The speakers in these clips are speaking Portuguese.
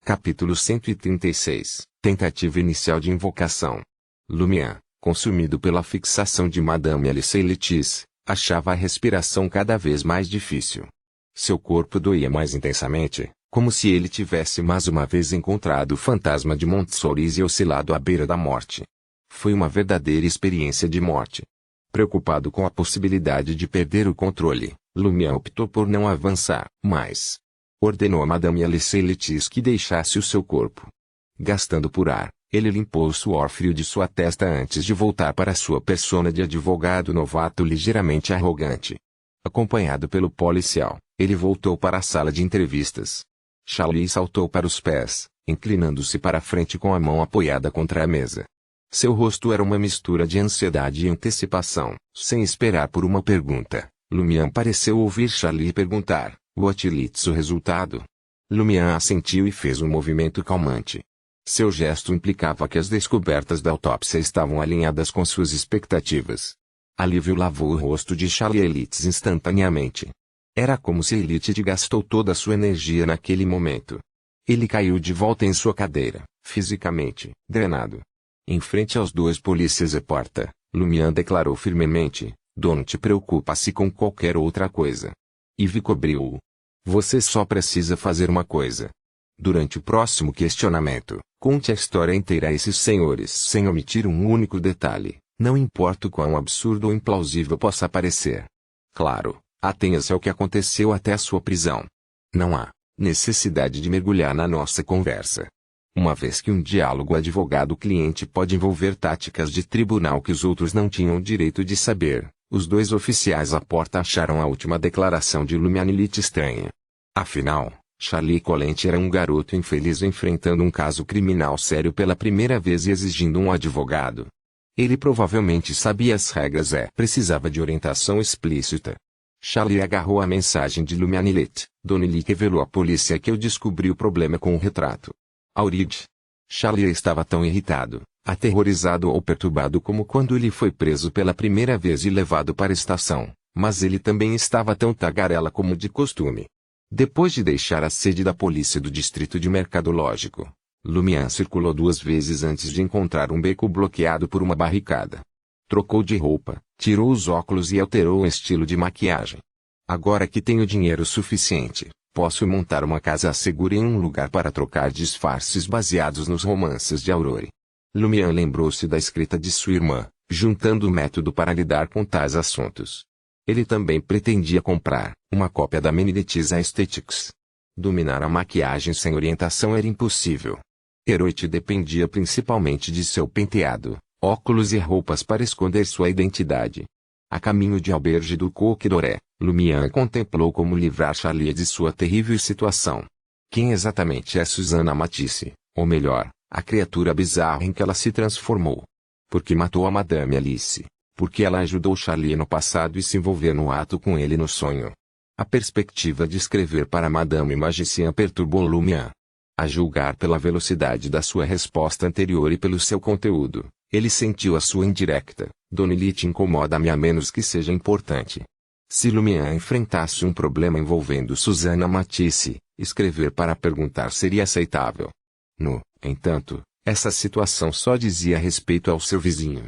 Capítulo 136. Tentativa inicial de invocação. Lumian, consumido pela fixação de Madame Alice Letícia, achava a respiração cada vez mais difícil. Seu corpo doía mais intensamente, como se ele tivesse mais uma vez encontrado o fantasma de Montsoris e oscilado à beira da morte. Foi uma verdadeira experiência de morte. Preocupado com a possibilidade de perder o controle, Lumian optou por não avançar mais. Ordenou a Madame Alice Letícia que deixasse o seu corpo. Gastando por ar, ele limpou o suor frio de sua testa antes de voltar para sua persona de advogado novato ligeiramente arrogante. Acompanhado pelo policial, ele voltou para a sala de entrevistas. Charlie saltou para os pés, inclinando-se para a frente com a mão apoiada contra a mesa. Seu rosto era uma mistura de ansiedade e antecipação. Sem esperar por uma pergunta, Lumian pareceu ouvir Charlie perguntar: "What leads o resultado?" Lumian assentiu e fez um movimento calmante. Seu gesto implicava que as descobertas da autópsia estavam alinhadas com suas expectativas. Alívio lavou o rosto de Charlie Elites instantaneamente. Era como se Elite gastou toda a sua energia naquele momento. Ele caiu de volta em sua cadeira, fisicamente drenado. Em frente aos dois polícias e porta, Lumian declarou firmemente: "Don't preocupa-se com qualquer outra coisa." Ivy cobriu-o. "Você só precisa fazer uma coisa. Durante o próximo questionamento, conte a história inteira a esses senhores sem omitir um único detalhe, não importa o quão absurdo ou implausível possa parecer. Claro, atenha-se ao que aconteceu até a sua prisão. Não há necessidade de mergulhar na nossa conversa. Uma vez que um diálogo advogado-cliente pode envolver táticas de tribunal que os outros não tinham direito de saber, os dois oficiais à porta acharam a última declaração de Lumianilite estranha. Afinal, Charlie Colente era um garoto infeliz enfrentando um caso criminal sério pela primeira vez e exigindo um advogado. Ele provavelmente sabia as regras e precisava de orientação explícita. Charlie agarrou a mensagem de Lumianilite. Donnelly revelou à polícia que eu descobri o problema com o retrato. Auride. Charlie estava tão irritado, aterrorizado ou perturbado como quando ele foi preso pela primeira vez e levado para a estação, mas ele também estava tão tagarela como de costume. Depois de deixar a sede da polícia do distrito de Mercadológico, Lumian circulou 2 vezes antes de encontrar um beco bloqueado por uma barricada. Trocou de roupa, tirou os óculos e alterou o estilo de maquiagem. Agora que tenho dinheiro suficiente, posso montar uma casa segura em um lugar para trocar disfarces baseados nos romances de Aurore. Lumian lembrou-se da escrita de sua irmã, juntando o método para lidar com tais assuntos. Ele também pretendia comprar uma cópia da Meninites Aesthetics. Dominar a maquiagem sem orientação era impossível. Heroite dependia principalmente de seu penteado, óculos e roupas para esconder sua identidade. A caminho de Auberge do Coq d'Oré, Lumian contemplou como livrar Charlie de sua terrível situação. Quem exatamente é Susana Matisse, ou melhor, a criatura bizarra em que ela se transformou? Por que matou a Madame Alice? Porque ela ajudou Charlie no passado e se envolver no ato com ele no sonho. A perspectiva de escrever para Madame Magician perturbou Lumian. A julgar pela velocidade da sua resposta anterior e pelo seu conteúdo, ele sentiu a sua indirecta: "Donnelly te incomoda-me a menos que seja importante." Se Lumian enfrentasse um problema envolvendo Susana Matisse, escrever para perguntar seria aceitável. No entanto, essa situação só dizia respeito ao seu vizinho.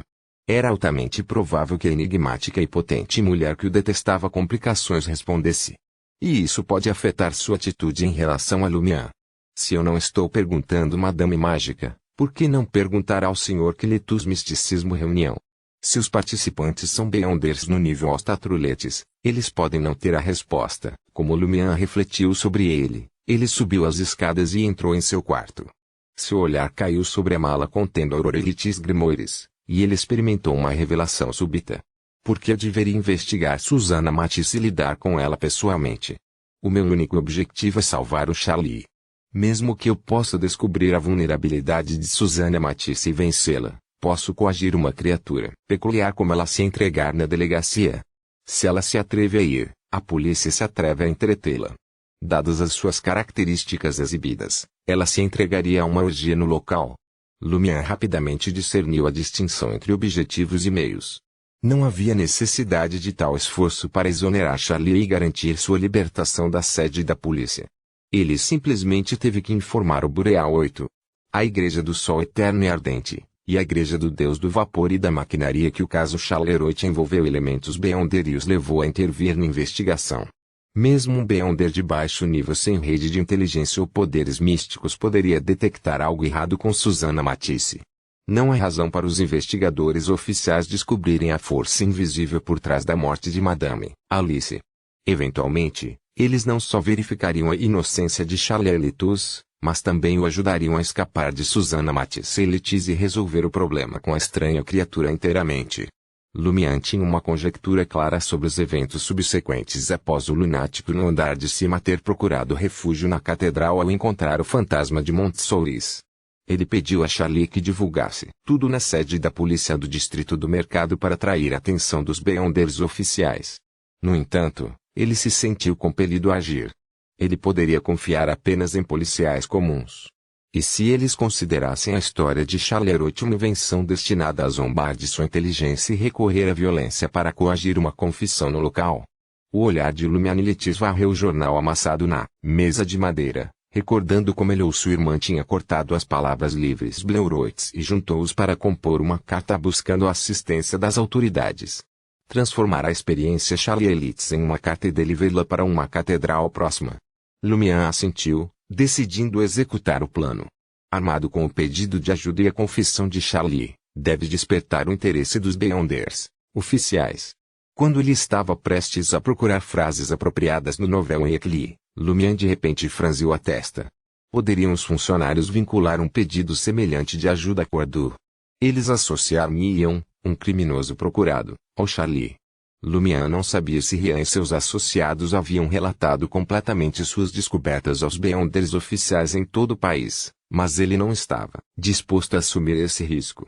Era altamente provável que a enigmática e potente mulher que o detestava complicações respondesse. E isso pode afetar sua atitude em relação a Lumian. Se eu não estou perguntando Madame Mágica, por que não perguntar ao Sr. Quilitus Misticismo Reunião? Se os participantes são beyonders no nível Ostatruletes, eles podem não ter a resposta. Como Lumian refletiu sobre ele subiu as escadas e entrou em seu quarto. Seu olhar caiu sobre a mala contendo Aurorelitis Grimoires, e ele experimentou uma revelação súbita. Por que eu deveria investigar Susana Matisse e lidar com ela pessoalmente? O meu único objetivo é salvar o Charlie. Mesmo que eu possa descobrir a vulnerabilidade de Susana Matisse e vencê-la, posso coagir uma criatura peculiar como ela se entregar na delegacia. Se ela se atreve a ir, a polícia se atreve a entretê-la. Dadas as suas características exibidas, ela se entregaria a uma orgia no local. Lumian rapidamente discerniu a distinção entre objetivos e meios. Não havia necessidade de tal esforço para exonerar Charlie e garantir sua libertação da sede da polícia. Ele simplesmente teve que informar o Bureau 8, a Igreja do Sol Eterno e Ardente, e a Igreja do Deus do Vapor e da Maquinaria que o caso Charleroi envolveu elementos Beyonder e os levou a intervir na investigação. Mesmo um Beyonder de baixo nível sem rede de inteligência ou poderes místicos poderia detectar algo errado com Susana Matisse. Não há razão para os investigadores oficiais descobrirem a força invisível por trás da morte de Madame Alice. Eventualmente, eles não só verificariam a inocência de Charles, mas também o ajudariam a escapar de Susana Matisse e resolver o problema com a estranha criatura inteiramente. Lumian tinha uma conjectura clara sobre os eventos subsequentes após o lunático no andar de cima ter procurado refúgio na catedral ao encontrar o fantasma de Montsolis. Ele pediu a Charlie que divulgasse tudo na sede da polícia do distrito do mercado para atrair a atenção dos Beyonders oficiais. No entanto, ele se sentiu compelido a agir. Ele poderia confiar apenas em policiais comuns. E se eles considerassem a história de Charleroi uma invenção destinada a zombar de sua inteligência e recorrer à violência para coagir uma confissão no local? O olhar de Lumianiletis varreu o jornal amassado na mesa de madeira, recordando como ele ou sua irmã tinha cortado as palavras livres Bleuroits e juntou-os para compor uma carta buscando a assistência das autoridades. Transformar a experiência Charlie-Elites em uma carta e delivê-la para uma catedral próxima. Lumian assentiu, decidindo executar o plano. Armado com o pedido de ajuda e a confissão de Charlie, deve despertar o interesse dos Beyonders, oficiais. Quando ele estava prestes a procurar frases apropriadas no novel em Ecli, Lumian de repente franziu a testa. Poderiam os funcionários vincular um pedido semelhante de ajuda a Cordu? Eles associar-me-iam, um criminoso procurado, ao Charlie. Lumian não sabia se Rian e seus associados haviam relatado completamente suas descobertas aos Beyonders oficiais em todo o país, mas ele não estava disposto a assumir esse risco.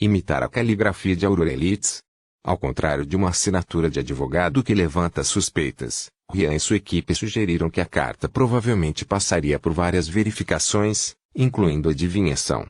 Imitar a caligrafia de Aurorelites? Ao contrário de uma assinatura de advogado que levanta suspeitas, Rian e sua equipe sugeriram que a carta provavelmente passaria por várias verificações, incluindo adivinhação.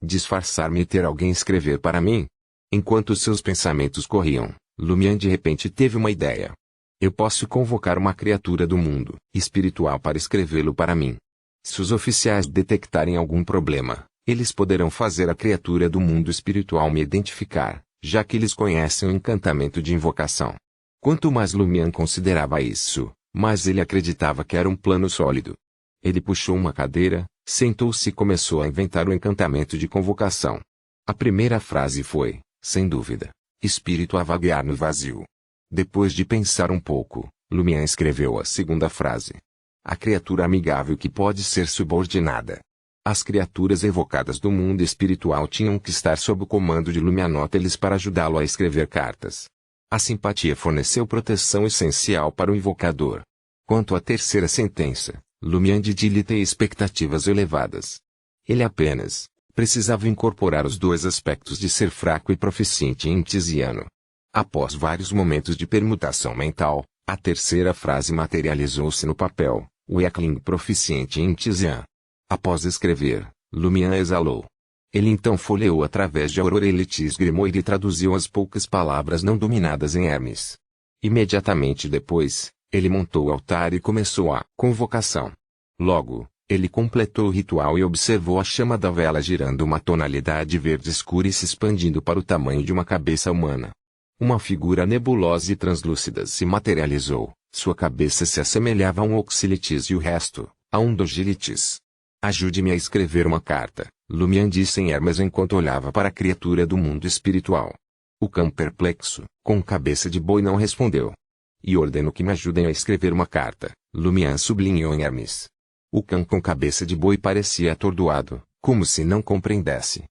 Disfarçar-me e ter alguém escrever para mim? Enquanto seus pensamentos corriam, Lumian de repente teve uma ideia. Eu posso convocar uma criatura do mundo espiritual para escrevê-lo para mim. Se os oficiais detectarem algum problema, eles poderão fazer a criatura do mundo espiritual me identificar, já que eles conhecem o encantamento de invocação. Quanto mais Lumian considerava isso, mais ele acreditava que era um plano sólido. Ele puxou uma cadeira, sentou-se e começou a inventar o encantamento de convocação. A primeira frase foi, sem dúvida, espírito a vaguear no vazio. Depois de pensar um pouco, Lumian escreveu a segunda frase. A criatura amigável que pode ser subordinada. As criaturas evocadas do mundo espiritual tinham que estar sob o comando de Lumianóteles para ajudá-lo a escrever cartas. A simpatia forneceu proteção essencial para o invocador. Quanto à terceira sentença, Lumian de Dili tem expectativas elevadas. Ele apenas precisava incorporar os dois aspectos de ser fraco e proficiente em Tisiano. Após vários momentos de permutação mental, a terceira frase materializou-se no papel, o Eckling proficiente em Tisian. Após escrever, Lumian exalou. Ele então folheou através de Aurorelitis Grimoire e traduziu as poucas palavras não dominadas em Hermes. Imediatamente depois, ele montou o altar e começou a convocação. Logo, ele completou o ritual e observou a chama da vela girando uma tonalidade verde escura e se expandindo para o tamanho de uma cabeça humana. Uma figura nebulosa e translúcida se materializou, sua cabeça se assemelhava a um oxilitis e o resto, a um dogilitis. Ajude-me a escrever uma carta, Lumian disse em Hermes enquanto olhava para a criatura do mundo espiritual. O cão perplexo, com cabeça de boi não respondeu. E ordeno que me ajudem a escrever uma carta, Lumian sublinhou em Hermes. O cão com cabeça de boi parecia atordoado, como se não compreendesse.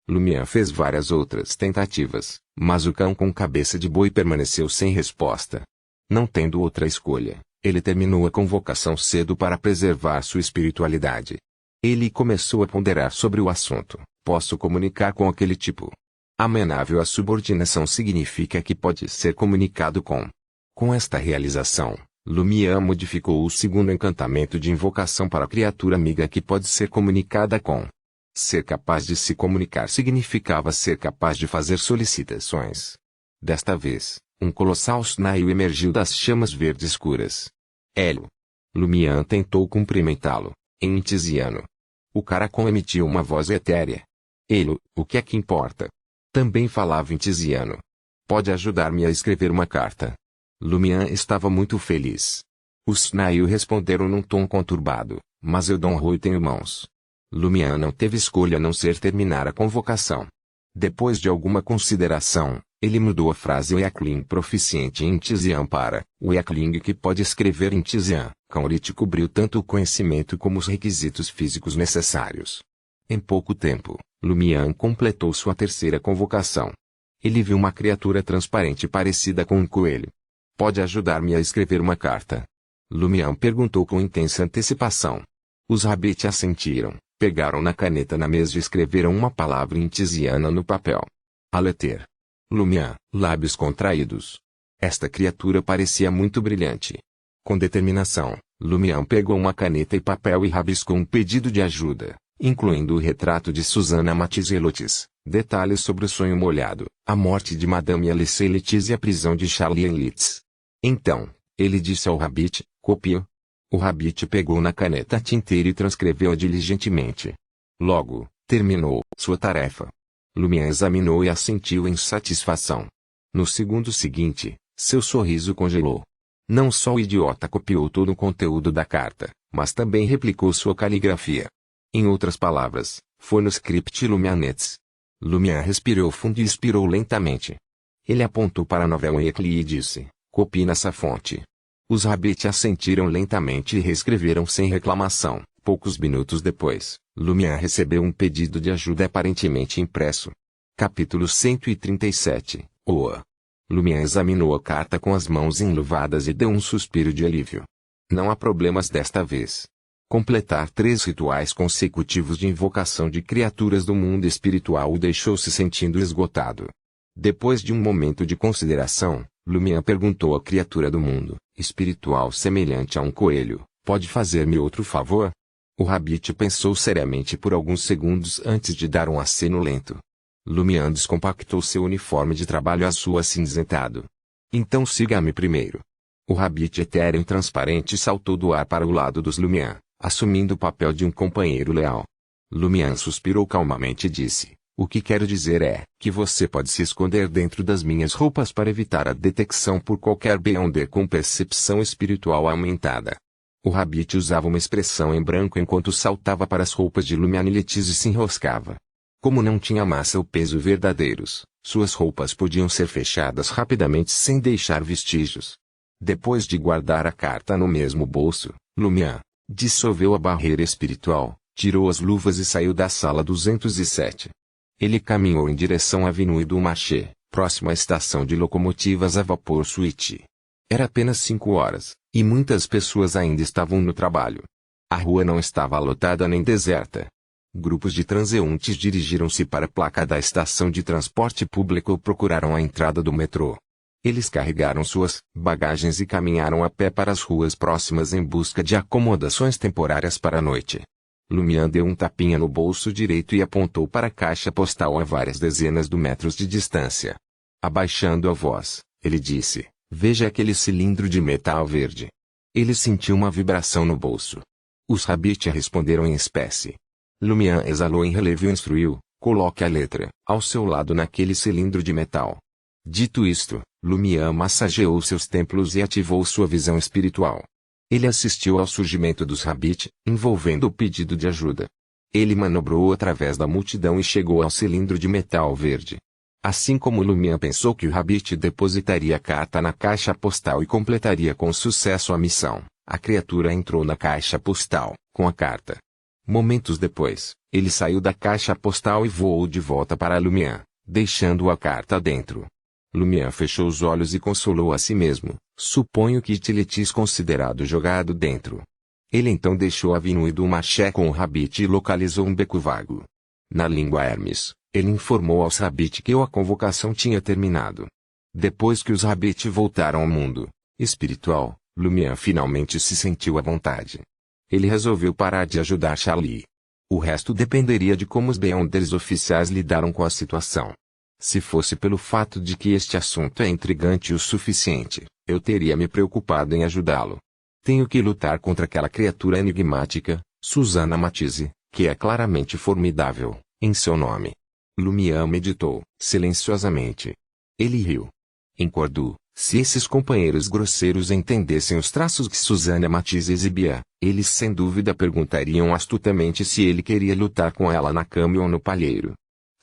Lumian fez várias outras tentativas, mas o cão com cabeça de boi permaneceu sem resposta. Não tendo outra escolha, ele terminou a convocação cedo para preservar sua espiritualidade. Ele começou a ponderar sobre o assunto. Posso comunicar com aquele tipo? Amenável à subordinação significa que pode ser comunicado com. Com esta realização, Lumian modificou o segundo encantamento de invocação para a criatura amiga que pode ser comunicada com. Ser capaz de se comunicar significava ser capaz de fazer solicitações. Desta vez, um colossal snail emergiu das chamas verdes escuras. Hélio. Lumian tentou cumprimentá-lo, em intisiano. O caracol emitiu uma voz etérea. Ele, o que é que importa? Também falava intisiano. Pode ajudar-me a escrever uma carta. Lumian estava muito feliz. Os Snail responderam num tom conturbado, mas eu Don Rui tenho mãos. Lumian não teve escolha a não ser terminar a convocação. Depois de alguma consideração, ele mudou a frase Weakling proficiente em Intisian para Weakling que pode escrever em Intisian. Kaurit cobriu tanto o conhecimento como os requisitos físicos necessários. Em pouco tempo, Lumian completou sua terceira convocação. Ele viu uma criatura transparente parecida com um coelho. Pode ajudar-me a escrever uma carta? Lumian perguntou com intensa antecipação. Os Rabbit assentiram, pegaram na caneta na mesa e escreveram uma palavra intisiana no papel. Aleter. Lumian, lábios contraídos. Esta criatura parecia muito brilhante. Com determinação, Lumian pegou uma caneta e papel e rabiscou um pedido de ajuda, incluindo o retrato de Susana Matisse, detalhes sobre o sonho molhado, a morte de Madame Alice Letícia e a prisão de Charlie em Leeds. Então, ele disse ao Rabbit, copie-o. O Rabbit pegou na caneta a tinteira e transcreveu-a diligentemente. Logo, terminou sua tarefa. Lumian examinou e assentiu em satisfação. No segundo seguinte, seu sorriso congelou. Não só o idiota copiou todo o conteúdo da carta, mas também replicou sua caligrafia. Em outras palavras, foi no script Lumianettes. Lumian respirou fundo e expirou lentamente. Ele apontou para Nova Weekly e disse, copie nessa fonte. Os Rabbit assentiram lentamente e reescreveram sem reclamação. Poucos minutos depois, Lumian recebeu um pedido de ajuda aparentemente impresso. Capítulo 137, Oa. Lumian examinou a carta com as mãos enluvadas e deu um suspiro de alívio. Não há problemas desta vez. Completar 3 rituais consecutivos de invocação de criaturas do mundo espiritual o deixou se sentindo esgotado. Depois de um momento de consideração, Lumian perguntou à criatura do mundo espiritual semelhante a um coelho, pode fazer-me outro favor? O Rabbit pensou seriamente por alguns segundos antes de dar um aceno lento. Lumian descompactou seu uniforme de trabalho azul acinzentado. Então siga-me primeiro. O Rabbit etéreo e transparente saltou do ar para o lado dos Lumian, assumindo o papel de um companheiro leal. Lumian suspirou calmamente e disse, o que quero dizer é que você pode se esconder dentro das minhas roupas para evitar a detecção por qualquer Beyonder com percepção espiritual aumentada. O Rabbit usava uma expressão em branco enquanto saltava para as roupas de Lumian e Letícia e se enroscava. Como não tinha massa ou peso verdadeiros, suas roupas podiam ser fechadas rapidamente sem deixar vestígios. Depois de guardar a carta no mesmo bolso, Lumian dissolveu a barreira espiritual, tirou as luvas e saiu da sala 207. Ele caminhou em direção à Avenue du Marché, próximo à estação de locomotivas a vapor Switch. Era apenas 5 horas, e muitas pessoas ainda estavam no trabalho. A rua não estava lotada nem deserta. Grupos de transeuntes dirigiram-se para a placa da estação de transporte público ou procuraram a entrada do metrô. Eles carregaram suas bagagens e caminharam a pé para as ruas próximas em busca de acomodações temporárias para a noite. Lumian deu um tapinha no bolso direito e apontou para a caixa postal a várias dezenas de metros de distância. Abaixando a voz, ele disse, veja aquele cilindro de metal verde. Ele sentiu uma vibração no bolso. Os Rabbit responderam em espécie. Lumian exalou em relevo e instruiu, coloque a letra, ao seu lado naquele cilindro de metal. Dito isto, Lumian massageou seus templos e ativou sua visão espiritual. Ele assistiu ao surgimento dos Rabbit, envolvendo o pedido de ajuda. Ele manobrou através da multidão e chegou ao cilindro de metal verde. Assim como Lumian pensou que o Rabbit depositaria a carta na caixa postal e completaria com sucesso a missão, a criatura entrou na caixa postal, com a carta. Momentos depois, ele saiu da caixa postal e voou de volta para Lumian, deixando a carta dentro. Lumian fechou os olhos e consolou a si mesmo, suponho que Tilitis considerado jogado dentro. Ele então deixou a Avenue du Marché com o Rabbit e localizou um beco vago. Na língua Hermes, ele informou aos Rabbit que a convocação tinha terminado. Depois que os Rabbit voltaram ao mundo espiritual, Lumian finalmente se sentiu à vontade. Ele resolveu parar de ajudar Charlie. O resto dependeria de como os Beyonders oficiais lidaram com a situação. Se fosse pelo fato de que este assunto é intrigante o suficiente, eu teria me preocupado em ajudá-lo. Tenho que lutar contra aquela criatura enigmática, Susana Matisse, que é claramente formidável, em seu nome. Lumière meditou, silenciosamente. Ele riu. Encordu. Se esses companheiros grosseiros entendessem os traços que Susana Matisse exibia, eles sem dúvida perguntariam astutamente se ele queria lutar com ela na cama ou no palheiro.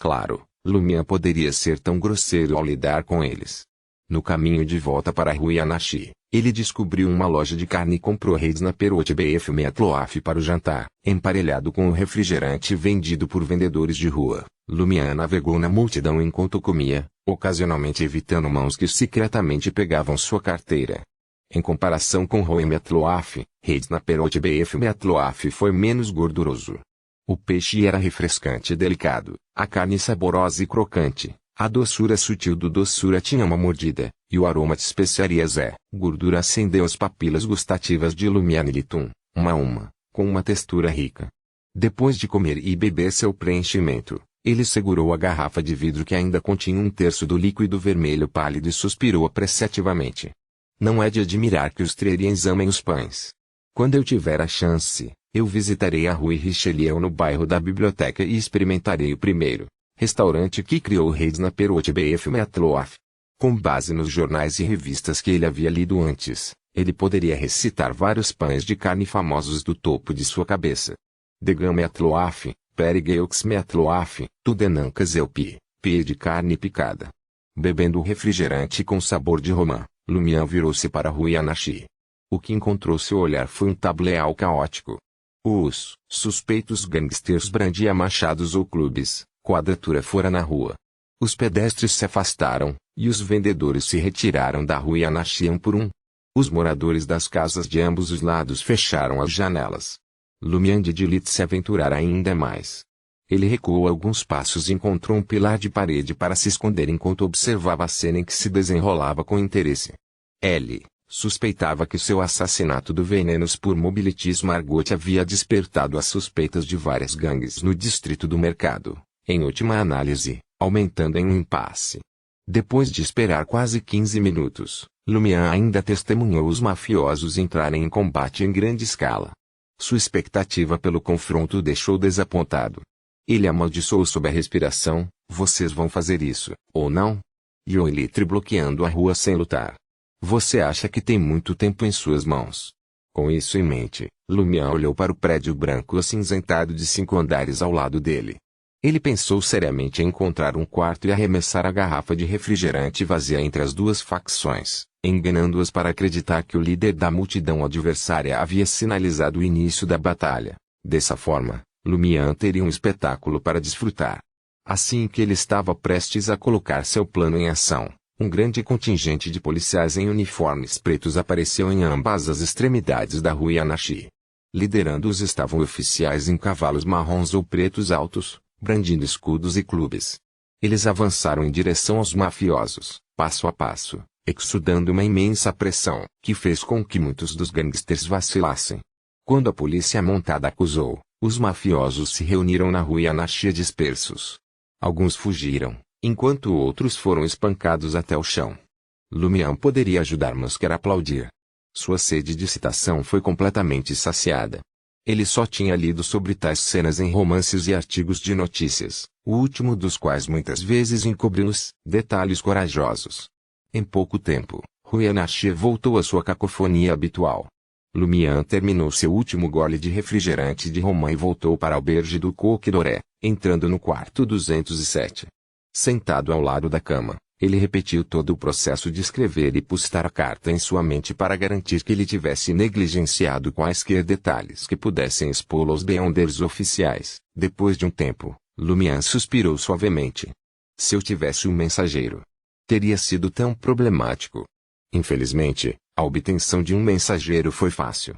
Claro, Lumière poderia ser tão grosseiro ao lidar com eles. No caminho de volta para a Rue Anachi, ele descobriu uma loja de carne e comprou reis na Perote Bef Metloaf para o jantar, emparelhado com o refrigerante vendido por vendedores de rua. Lumière navegou na multidão enquanto comia, ocasionalmente evitando mãos que secretamente pegavam sua carteira. Em comparação com Rue Metloaf, reis na Perote Bef Metloaf foi menos gorduroso. O peixe era refrescante e delicado, a carne saborosa e crocante. A doçura sutil do doçura tinha uma mordida, e o aroma de especiarias gordura acendeu as papilas gustativas de Lumière Litum, uma a uma, com uma textura rica. Depois de comer e beber seu preenchimento, ele segurou a garrafa de vidro que ainda continha um terço do líquido vermelho pálido e suspirou apreciativamente. Não é de admirar que os Treriens amem os pães. Quando eu tiver a chance, eu visitarei a Rue Richelieu no bairro da Biblioteca e experimentarei o primeiro restaurante que criou reis na Perote Bef Metloaf. Com base nos jornais e revistas que ele havia lido antes, ele poderia recitar vários pães de carne famosos do topo de sua cabeça. Degan Metloaf, Perigeux Metloaf, Tudenancas Elpi, pie de carne picada. Bebendo o refrigerante com sabor de romã, Lumière virou-se para a Rue Anachi. O que encontrou seu olhar foi um tabuleau caótico. Os suspeitos gangsters brandiam machados ou clubes. Quadratura fora na rua. Os pedestres se afastaram, e os vendedores se retiraram da Rue Anachi um por um. Os moradores das casas de ambos os lados fecharam as janelas. Lumière de Lit se aventurar ainda mais. Ele recuou alguns passos e encontrou um pilar de parede para se esconder enquanto observava a cena em que se desenrolava com interesse. Ele suspeitava que seu assassinato do Venenos por Mobilitis Margot havia despertado as suspeitas de várias gangues no distrito do mercado. Em última análise, aumentando em um impasse. Depois de esperar quase 15 minutos, Lumière ainda testemunhou os mafiosos entrarem em combate em grande escala. Sua expectativa pelo confronto o deixou desapontado. Ele amaldiçoou sob a respiração: vocês vão fazer isso, ou não? E o Elitre bloqueando a rua sem lutar. Você acha que tem muito tempo em suas mãos? Com isso em mente, Lumière olhou para o prédio branco acinzentado de 5 andares ao lado dele. Ele pensou seriamente em encontrar um quarto e arremessar a garrafa de refrigerante vazia entre as duas facções, enganando-as para acreditar que o líder da multidão adversária havia sinalizado o início da batalha. Dessa forma, Lumière teria um espetáculo para desfrutar. Assim que ele estava prestes a colocar seu plano em ação, um grande contingente de policiais em uniformes pretos apareceu em ambas as extremidades da Rue Anachi. Liderando-os estavam oficiais em cavalos marrons ou pretos altos, brandindo escudos e clubes. Eles avançaram em direção aos mafiosos, passo a passo, exudando uma imensa pressão, que fez com que muitos dos gangsters vacilassem. Quando a polícia montada acusou, os mafiosos se reuniram na Rue Anachi dispersos. Alguns fugiram, enquanto outros foram espancados até o chão. Lumière poderia ajudar, mas quer aplaudir. Sua sede de citação foi completamente saciada. Ele só tinha lido sobre tais cenas em romances e artigos de notícias, o último dos quais muitas vezes encobriu-os detalhes corajosos. Em pouco tempo, Rue Anachi voltou à sua cacofonia habitual. Lumière terminou seu último gole de refrigerante de romã e voltou para a Auberge du Coq d'Oré, entrando no quarto 207. Sentado ao lado da cama, ele repetiu todo o processo de escrever e postar a carta em sua mente para garantir que ele tivesse negligenciado quaisquer detalhes que pudessem expô-lo aos beonders oficiais. Depois de um tempo, Lumière suspirou suavemente. Se eu tivesse um mensageiro, teria sido tão problemático. Infelizmente, a obtenção de um mensageiro foi fácil.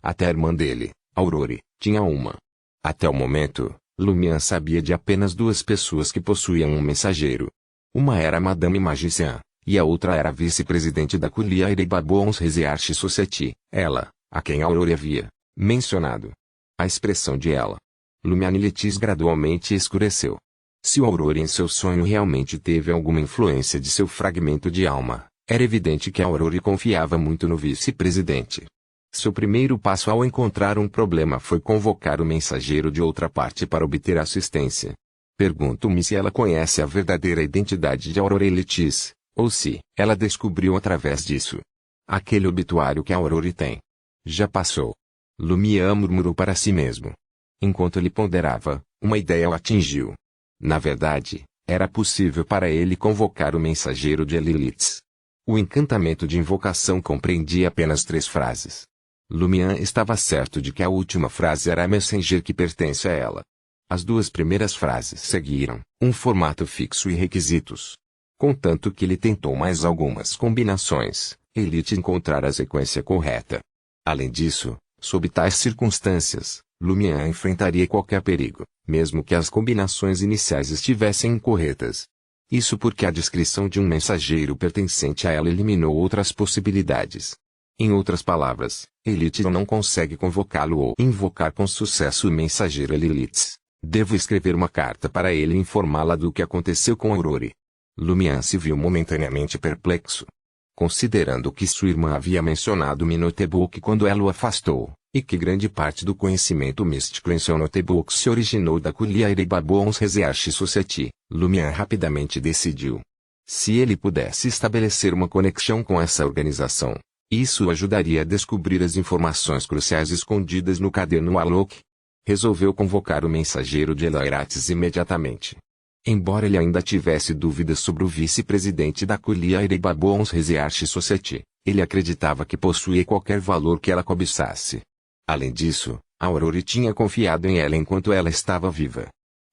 Até a irmã dele, Aurore, tinha uma. Até o momento, Lumière sabia de apenas 2 pessoas que possuíam um mensageiro. Uma era Madame Magicien, e a outra era a vice-presidente da Collier et Babons Research Society, ela, a quem Aurore havia mencionado. A expressão de ela, Lumière Letis, gradualmente escureceu. Se o Aurore em seu sonho realmente teve alguma influência de seu fragmento de alma, era evidente que Aurore confiava muito no vice-presidente. Seu primeiro passo ao encontrar um problema foi convocar o mensageiro de outra parte para obter assistência. Pergunto-me se ela conhece a verdadeira identidade de Aurore Letícia, ou se ela descobriu através disso. Aquele obituário que a Aurore tem. Já passou. Lumière murmurou para si mesmo. Enquanto ele ponderava, uma ideia o atingiu. Na verdade, era possível para ele convocar o mensageiro de Lilith. O encantamento de invocação compreendia apenas 3 frases. Lumière estava certo de que a última frase era a mensageira que pertence a ela. As 2 primeiras frases seguiram um formato fixo e requisitos. Contanto que ele tentou mais algumas combinações, Elite encontrar a sequência correta. Além disso, sob tais circunstâncias, Lumière enfrentaria qualquer perigo, mesmo que as combinações iniciais estivessem incorretas. Isso porque a descrição de um mensageiro pertencente a ela eliminou outras possibilidades. Em outras palavras, Elite não consegue convocá-lo ou invocar com sucesso o mensageiro Lilith. Devo escrever uma carta para ele e informá-la do que aconteceu com Aurore. Lumière se viu momentaneamente perplexo. Considerando que sua irmã havia mencionado o notebook quando ela o afastou, e que grande parte do conhecimento místico em seu notebook se originou da Culiaire Babons Research Society, Lumière rapidamente decidiu. Se ele pudesse estabelecer uma conexão com essa organização, isso o ajudaria a descobrir as informações cruciais escondidas no caderno Alok. Resolveu convocar o mensageiro de Elairates imediatamente. Embora ele ainda tivesse dúvidas sobre o vice-presidente da Culiaire Babons Research Society, ele acreditava que possuía qualquer valor que ela cobiçasse. Além disso, Aurore tinha confiado em ela enquanto ela estava viva.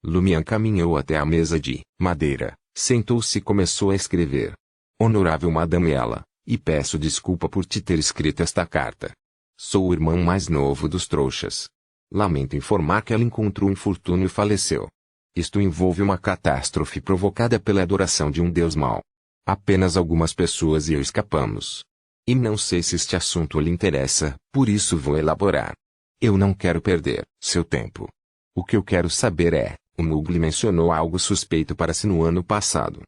Lumière caminhou até a mesa de madeira, sentou-se e começou a escrever. Honorável Madame Ela, e peço desculpa por te ter escrito esta carta. Sou o irmão mais novo dos trouxas. Lamento informar que ela encontrou um infortúnio e faleceu. Isto envolve uma catástrofe provocada pela adoração de um deus mau. Apenas algumas pessoas e eu escapamos. E não sei se este assunto lhe interessa, por isso vou elaborar. Eu não quero perder seu tempo. O que eu quero saber é, o Mowgli mencionou algo suspeito para si no ano passado.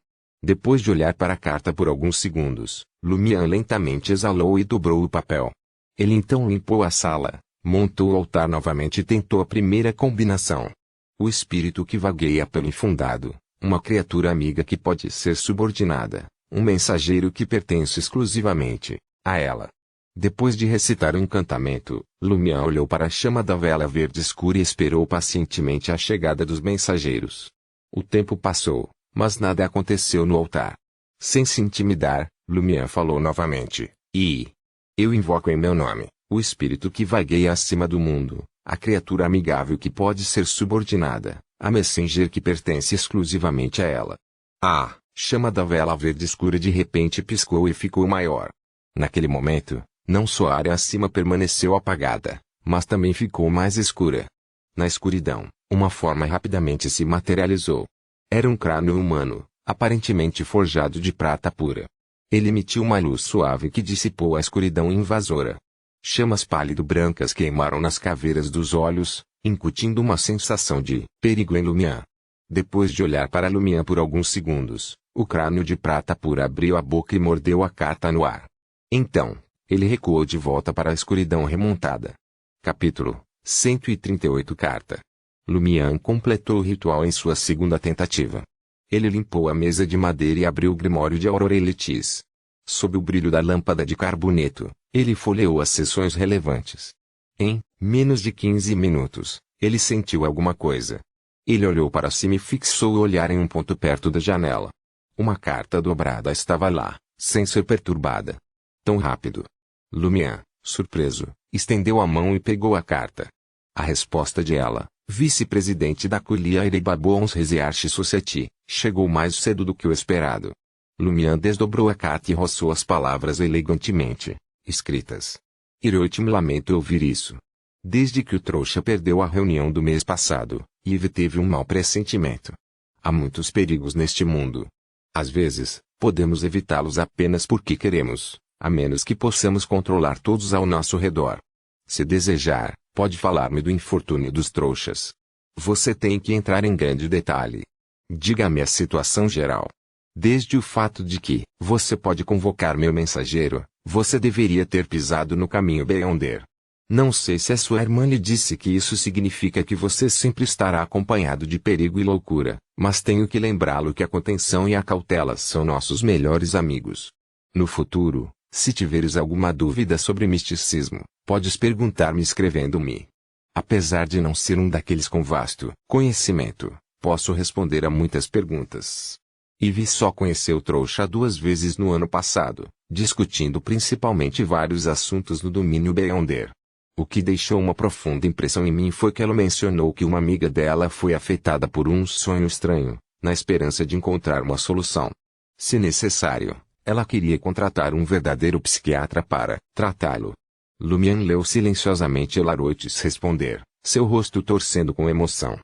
Depois de olhar para a carta por alguns segundos, Lumière lentamente exalou e dobrou o papel. Ele então limpou a sala, montou o altar novamente e tentou a primeira combinação. O espírito que vagueia pelo infundado, uma criatura amiga que pode ser subordinada, um mensageiro que pertence exclusivamente a ela. Depois de recitar o encantamento, Lumière olhou para a chama da vela verde escura e esperou pacientemente a chegada dos mensageiros. O tempo passou, mas nada aconteceu no altar. Sem se intimidar, Lumière falou novamente, eu invoco em meu nome o espírito que vagueia acima do mundo, a criatura amigável que pode ser subordinada, a messenger que pertence exclusivamente a ela. A chama da vela verde escura de repente piscou e ficou maior. Naquele momento, não só a área acima permaneceu apagada, mas também ficou mais escura. Na escuridão, uma forma rapidamente se materializou. Era um crânio humano, aparentemente forjado de prata pura. Ele emitiu uma luz suave que dissipou a escuridão invasora. Chamas pálido-brancas queimaram nas caveiras dos olhos, incutindo uma sensação de perigo em Lumière. Depois de olhar para Lumière por alguns segundos, o crânio de prata pura abriu a boca e mordeu a carta no ar. Então, ele recuou de volta para a escuridão remontada. Capítulo 138 Carta. Lumière completou o ritual em sua segunda tentativa. Ele limpou a mesa de madeira e abriu o grimório de Aurore Letícia. Sob o brilho da lâmpada de carboneto, ele folheou as seções relevantes. Em menos de 15 minutos, ele sentiu alguma coisa. Ele olhou para cima e fixou o olhar em um ponto perto da janela. Uma carta dobrada estava lá, sem ser perturbada. Tão rápido. Lumière, surpreso, estendeu a mão e pegou a carta. A resposta de ela, vice-presidente da Culiaire Babons Research Society, chegou mais cedo do que o esperado. Lumière desdobrou a carta e roçou as palavras elegantemente escritas. Me lamento ouvir isso. Desde que o trouxa perdeu a reunião do mês passado, Yves teve um mau pressentimento. Há muitos perigos neste mundo. Às vezes, podemos evitá-los apenas porque queremos, a menos que possamos controlar todos ao nosso redor. Se desejar, pode falar-me do infortúnio dos trouxas. Você tem que entrar em grande detalhe. Diga-me a situação geral. Desde o fato de que você pode convocar meu mensageiro, Você deveria ter pisado no caminho Beyonder. Não sei se a sua irmã lhe disse que isso significa que você sempre estará acompanhado de perigo e loucura, mas tenho que lembrá-lo que a contenção e a cautela são nossos melhores amigos. No futuro, se tiveres alguma dúvida sobre misticismo, podes perguntar-me escrevendo-me. Apesar de não ser um daqueles com vasto conhecimento, posso responder a muitas perguntas. Ivy só conheceu Trouxa 2 vezes no ano passado, discutindo principalmente vários assuntos no domínio Beyonder. O que deixou uma profunda impressão em mim foi que ela mencionou que uma amiga dela foi afetada por um sonho estranho, na esperança de encontrar uma solução. Se necessário, ela queria contratar um verdadeiro psiquiatra para tratá-lo. Lumian leu silenciosamente Elaroites responder, seu rosto torcendo com emoção.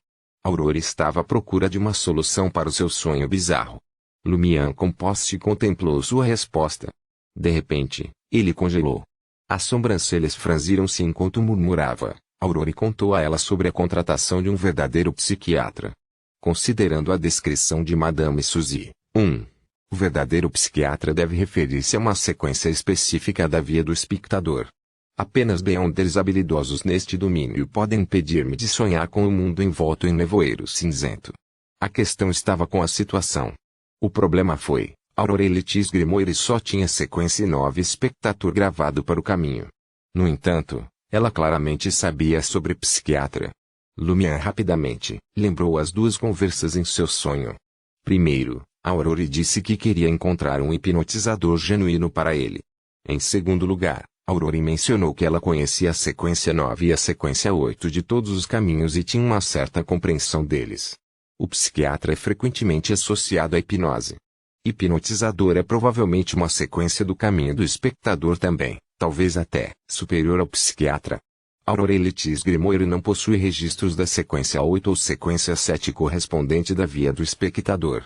Aurora estava à procura de uma solução para o seu sonho bizarro. Lumian compôs-se e contemplou sua resposta. De repente, ele congelou. As sobrancelhas franziram-se enquanto murmurava. Aurora contou a ela sobre a contratação de um verdadeiro psiquiatra. Considerando a descrição de Madame Suzy, o verdadeiro psiquiatra deve referir-se a uma sequência específica da via do espectador. Apenas Beyonders habilidosos neste domínio podem impedir-me de sonhar com o mundo envolto em nevoeiro cinzento. A questão estava com a situação. O problema foi, Aurora Letícia Grimoire só tinha sequência 9 espectador gravado para o caminho. No entanto, ela claramente sabia sobre psiquiatra. Lumian rapidamente lembrou as 2 conversas em seu sonho. Primeiro, Aurora disse que queria encontrar um hipnotizador genuíno para ele. Em segundo lugar, Aurora mencionou que ela conhecia a sequência 9 e a sequência 8 de todos os caminhos e tinha uma certa compreensão deles. O psiquiatra é frequentemente associado à hipnose. Hipnotizador é provavelmente uma sequência do caminho do espectador também, talvez até superior ao psiquiatra. Aurora Letícia Grimoire não possui registros da sequência 8 ou sequência 7 correspondente da via do espectador.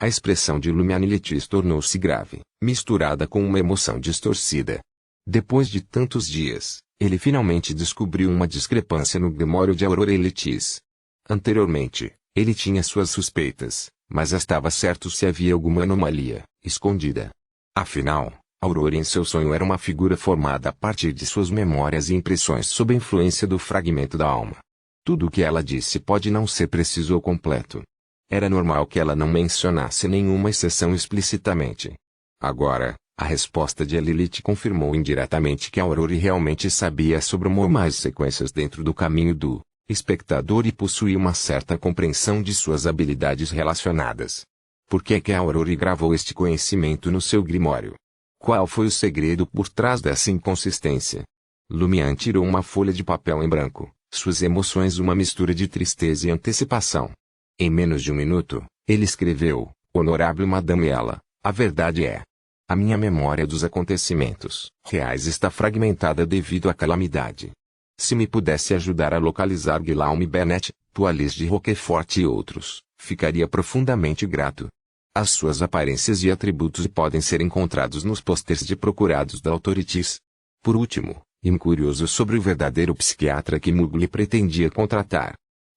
A expressão de Lumian Letícia tornou-se grave, misturada com uma emoção distorcida. Depois de tantos dias, ele finalmente descobriu uma discrepância no grimório de Aurora Letícia. Anteriormente, ele tinha suas suspeitas, mas estava certo se havia alguma anomalia escondida. Afinal, Aurora em seu sonho era uma figura formada a partir de suas memórias e impressões sob a influência do fragmento da alma. Tudo o que ela disse pode não ser preciso ou completo. Era normal que ela não mencionasse nenhuma exceção explicitamente. Agora, a resposta de Lilith confirmou indiretamente que Aurora realmente sabia sobre uma ou mais sequências dentro do caminho do espectador e possuía uma certa compreensão de suas habilidades relacionadas. Por que a Aurora gravou este conhecimento no seu grimório? Qual foi o segredo por trás dessa inconsistência? Lumian tirou uma folha de papel em branco, suas emoções uma mistura de tristeza e antecipação. Em menos de 1 minuto, ele escreveu, Honorável Madame Ella, a verdade é. A minha memória dos acontecimentos reais está fragmentada devido à calamidade. Se me pudesse ajudar a localizar Guillaume Bennett, Poalis de Roquefort e outros, ficaria profundamente grato. As suas aparências e atributos podem ser encontrados nos posters de procurados da Authorities. Por último, curioso sobre o verdadeiro psiquiatra que Mugli pretendia contratar.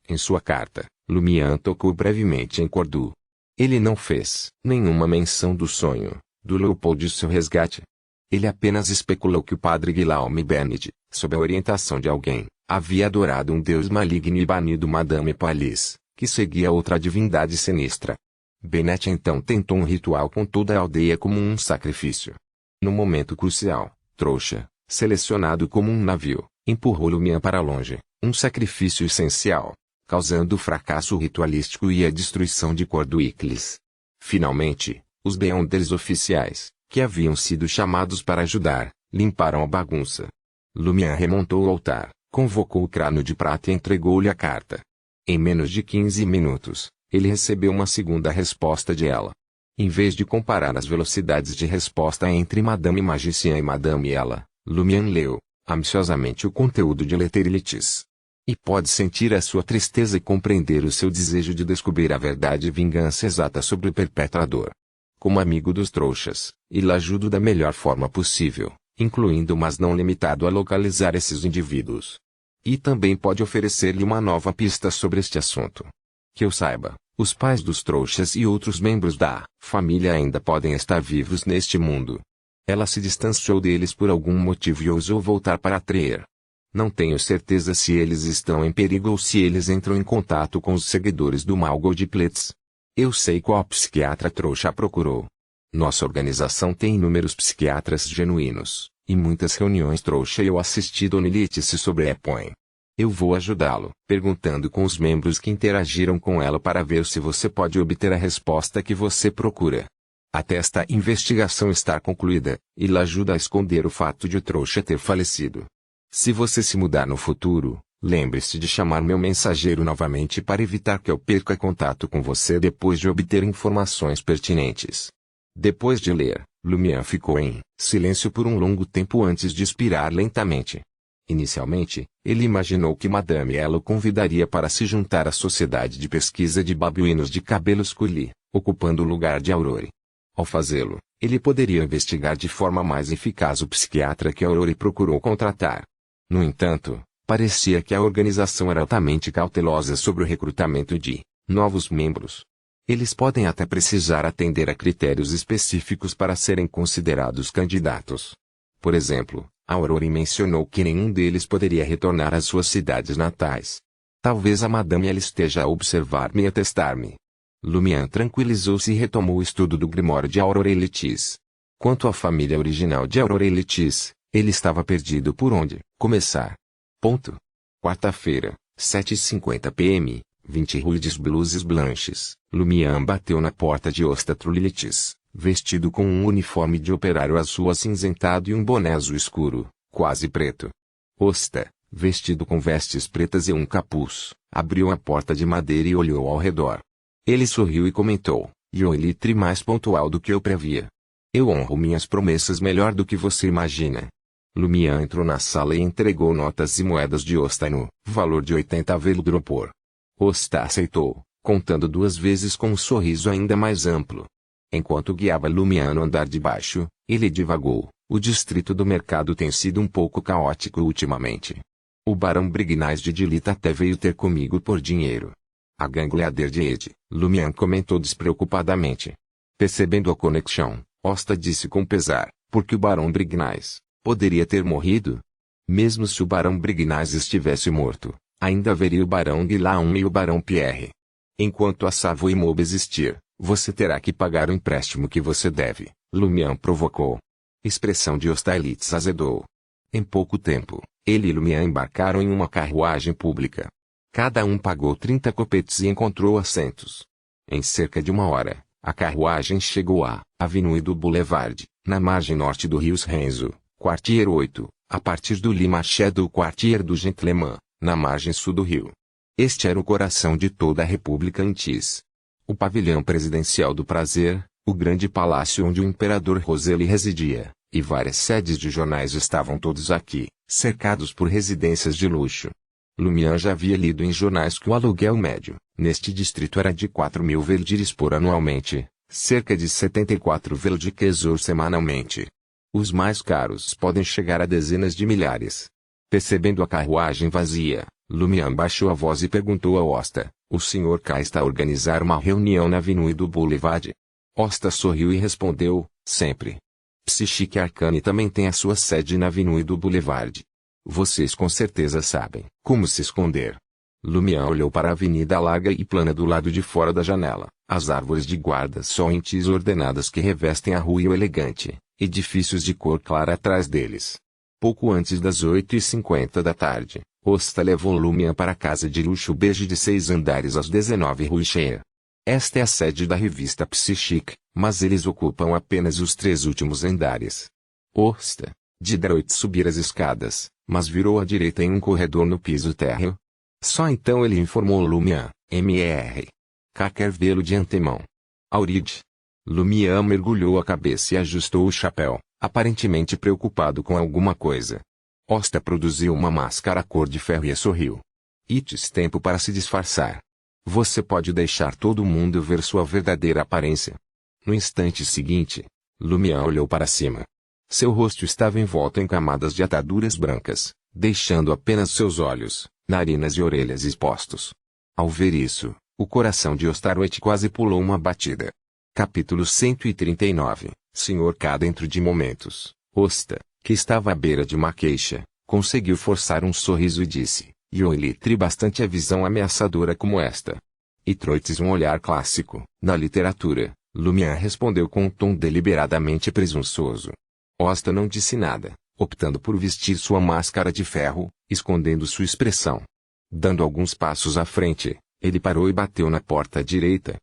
Em sua carta, Lumian tocou brevemente em Cordu. Ele não fez nenhuma menção do sonho, do Leopold e seu resgate. Ele apenas especulou que o padre Guillaume Bennett, sob a orientação de alguém, havia adorado um deus maligno e banido Madame Poalis, que seguia outra divindade sinistra. Bennett então tentou um ritual com toda a aldeia como um sacrifício. No momento crucial, Trouxa, selecionado como um navio, empurrou Lumian para longe, um sacrifício essencial, causando o fracasso ritualístico e a destruição de Corduicles. Finalmente, os Beyonders oficiais, que haviam sido chamados para ajudar, limparam a bagunça. Lumian remontou o altar, convocou o crânio de prata e entregou-lhe a carta. Em menos de 15 minutos, ele recebeu uma segunda resposta de ela. Em vez de comparar as velocidades de resposta entre Madame Magicien e Madame Ella, Lumian leu, ambiciosamente o conteúdo de Letterilitis. E pode sentir a sua tristeza e compreender o seu desejo de descobrir a verdade e vingança exata sobre o perpetrador. Como amigo dos trouxas, ele ajuda da melhor forma possível, incluindo mas não limitado a localizar esses indivíduos. E também pode oferecer-lhe uma nova pista sobre este assunto. Que eu saiba, os pais dos trouxas e outros membros da família ainda podem estar vivos neste mundo. Ela se distanciou deles por algum motivo e ousou voltar para Trier. Não tenho certeza se eles estão em perigo ou se eles entram em contato com os seguidores do mal Goldplatz. Eu sei qual psiquiatra trouxa a procurou. Nossa organização tem inúmeros psiquiatras genuínos, e muitas reuniões trouxa eu assisti Dona Lilith se sobrepõe. Eu vou ajudá-lo, perguntando com os membros que interagiram com ela para ver se você pode obter a resposta que você procura. Até esta investigação estar concluída, ele ajuda a esconder o fato de o trouxa ter falecido. Se você se mudar no futuro, lembre-se de chamar meu mensageiro novamente para evitar que eu perca contato com você depois de obter informações pertinentes. Depois de ler, Lumière ficou em silêncio por um longo tempo antes de expirar lentamente. Inicialmente, ele imaginou que Madame Ella o convidaria para se juntar à sociedade de pesquisa de babuínos de cabelos curly, ocupando o lugar de Aurore. Ao fazê-lo, ele poderia investigar de forma mais eficaz o psiquiatra que Aurore procurou contratar. No entanto, parecia que a organização era altamente cautelosa sobre o recrutamento de novos membros. Eles podem até precisar atender a critérios específicos para serem considerados candidatos. Por exemplo, Aurore mencionou que nenhum deles poderia retornar às suas cidades natais. Talvez a Madame ela esteja a observar-me e a testar-me. Lumière tranquilizou-se e retomou o estudo do Grimório de Aurore Letis. Quanto à família original de Aurore Letis, ele estava perdido por onde começar. Quarta-feira, 7h50 p.m., 20 Rue des Blouses Blanches, Lumière bateu na porta de Ostatro Letis, vestido com um uniforme de operário azul acinzentado e um boné azul escuro, quase preto. Osta, vestido com vestes pretas e um capuz, abriu a porta de madeira e olhou ao redor. Ele sorriu e comentou, "Joelitre mais pontual do que eu previa. Eu honro minhas promessas melhor do que você imagina." Lumière entrou na sala e entregou notas e moedas de Osta no valor de 80 veldropor. Osta aceitou, contando 2 vezes com um sorriso ainda mais amplo. Enquanto guiava Lumière no andar de baixo, ele divagou, "O distrito do mercado tem sido um pouco caótico ultimamente. O barão Brignais de Dilita até veio ter comigo por dinheiro." "A gangleader de Ed", Lumière comentou despreocupadamente. Percebendo a conexão, Osta disse com pesar, "Porque o barão Brignais poderia ter morrido? Mesmo se o barão Brignais estivesse morto, ainda haveria o barão Guillaume e o barão Pierre. Enquanto a Savoy Mob existir, você terá que pagar o empréstimo que você deve", Lumière provocou. Expressão de Austerlitz azedou. Em pouco tempo, ele e Lumière embarcaram em uma carruagem pública. Cada um pagou 30 copetes e encontrou assentos. Em cerca de 1 hora, a carruagem chegou à Avenue do Boulevard, na margem norte do rio Renzo, Quartier 8, a partir do Limaché do Quartier do Gentleman, na margem sul do rio. Este era o coração de toda a República Antis. O pavilhão presidencial do prazer, o grande palácio onde o imperador Roseli residia, e várias sedes de jornais estavam todos aqui, cercados por residências de luxo. Lumière já havia lido em jornais que o aluguel médio, neste distrito era de 4.000 veldires por anualmente, cerca de 74 veldikesor semanalmente. Os mais caros podem chegar a dezenas de milhares. Percebendo a carruagem vazia, Lumière baixou a voz e perguntou a Osta, "O senhor cá está a organizar uma reunião na Avenue do Boulevard?" Osta sorriu e respondeu, "Sempre. Psychique Arcane também tem a sua sede na Avenue do Boulevard. Vocês com certeza sabem como se esconder." Lumière olhou para a avenida larga e plana do lado de fora da janela, as árvores de guarda-sol em tis ordenadas que revestem a rua e o elegante, edifícios de cor clara atrás deles. Pouco antes das 8h50 da tarde, Osta levou Lumière para a casa de luxo beige de 6 andares às 19 Rue Cher. Esta é a sede da revista Psychique, mas eles ocupam apenas os 3 últimos andares. Osta, de Deroit subir as escadas, mas virou à direita em um corredor no piso térreo. Só então ele informou Lumière, Mr. K. quer vê-lo de antemão. Auride. Lumière mergulhou a cabeça e ajustou o chapéu, aparentemente preocupado com alguma coisa. Osta produziu uma máscara cor de ferro e sorriu. "Ites tempo para se disfarçar. Você pode deixar todo mundo ver sua verdadeira aparência." No instante seguinte, Lumière olhou para cima. Seu rosto estava envolto em camadas de ataduras brancas, deixando apenas seus olhos, narinas e orelhas expostos. Ao ver isso, o coração de Ostaroit quase pulou uma batida. Capítulo 139. Sr. K. Dentro de momentos, Osta, que estava à beira de uma queixa, conseguiu forçar um sorriso e disse, Yoelitri bastante a visão ameaçadora como esta. E Troites um olhar clássico, na literatura, Lumian respondeu com um tom deliberadamente presunçoso. Osta não disse nada, optando por vestir sua máscara de ferro, escondendo sua expressão. Dando alguns passos à frente, ele parou e bateu na porta direita.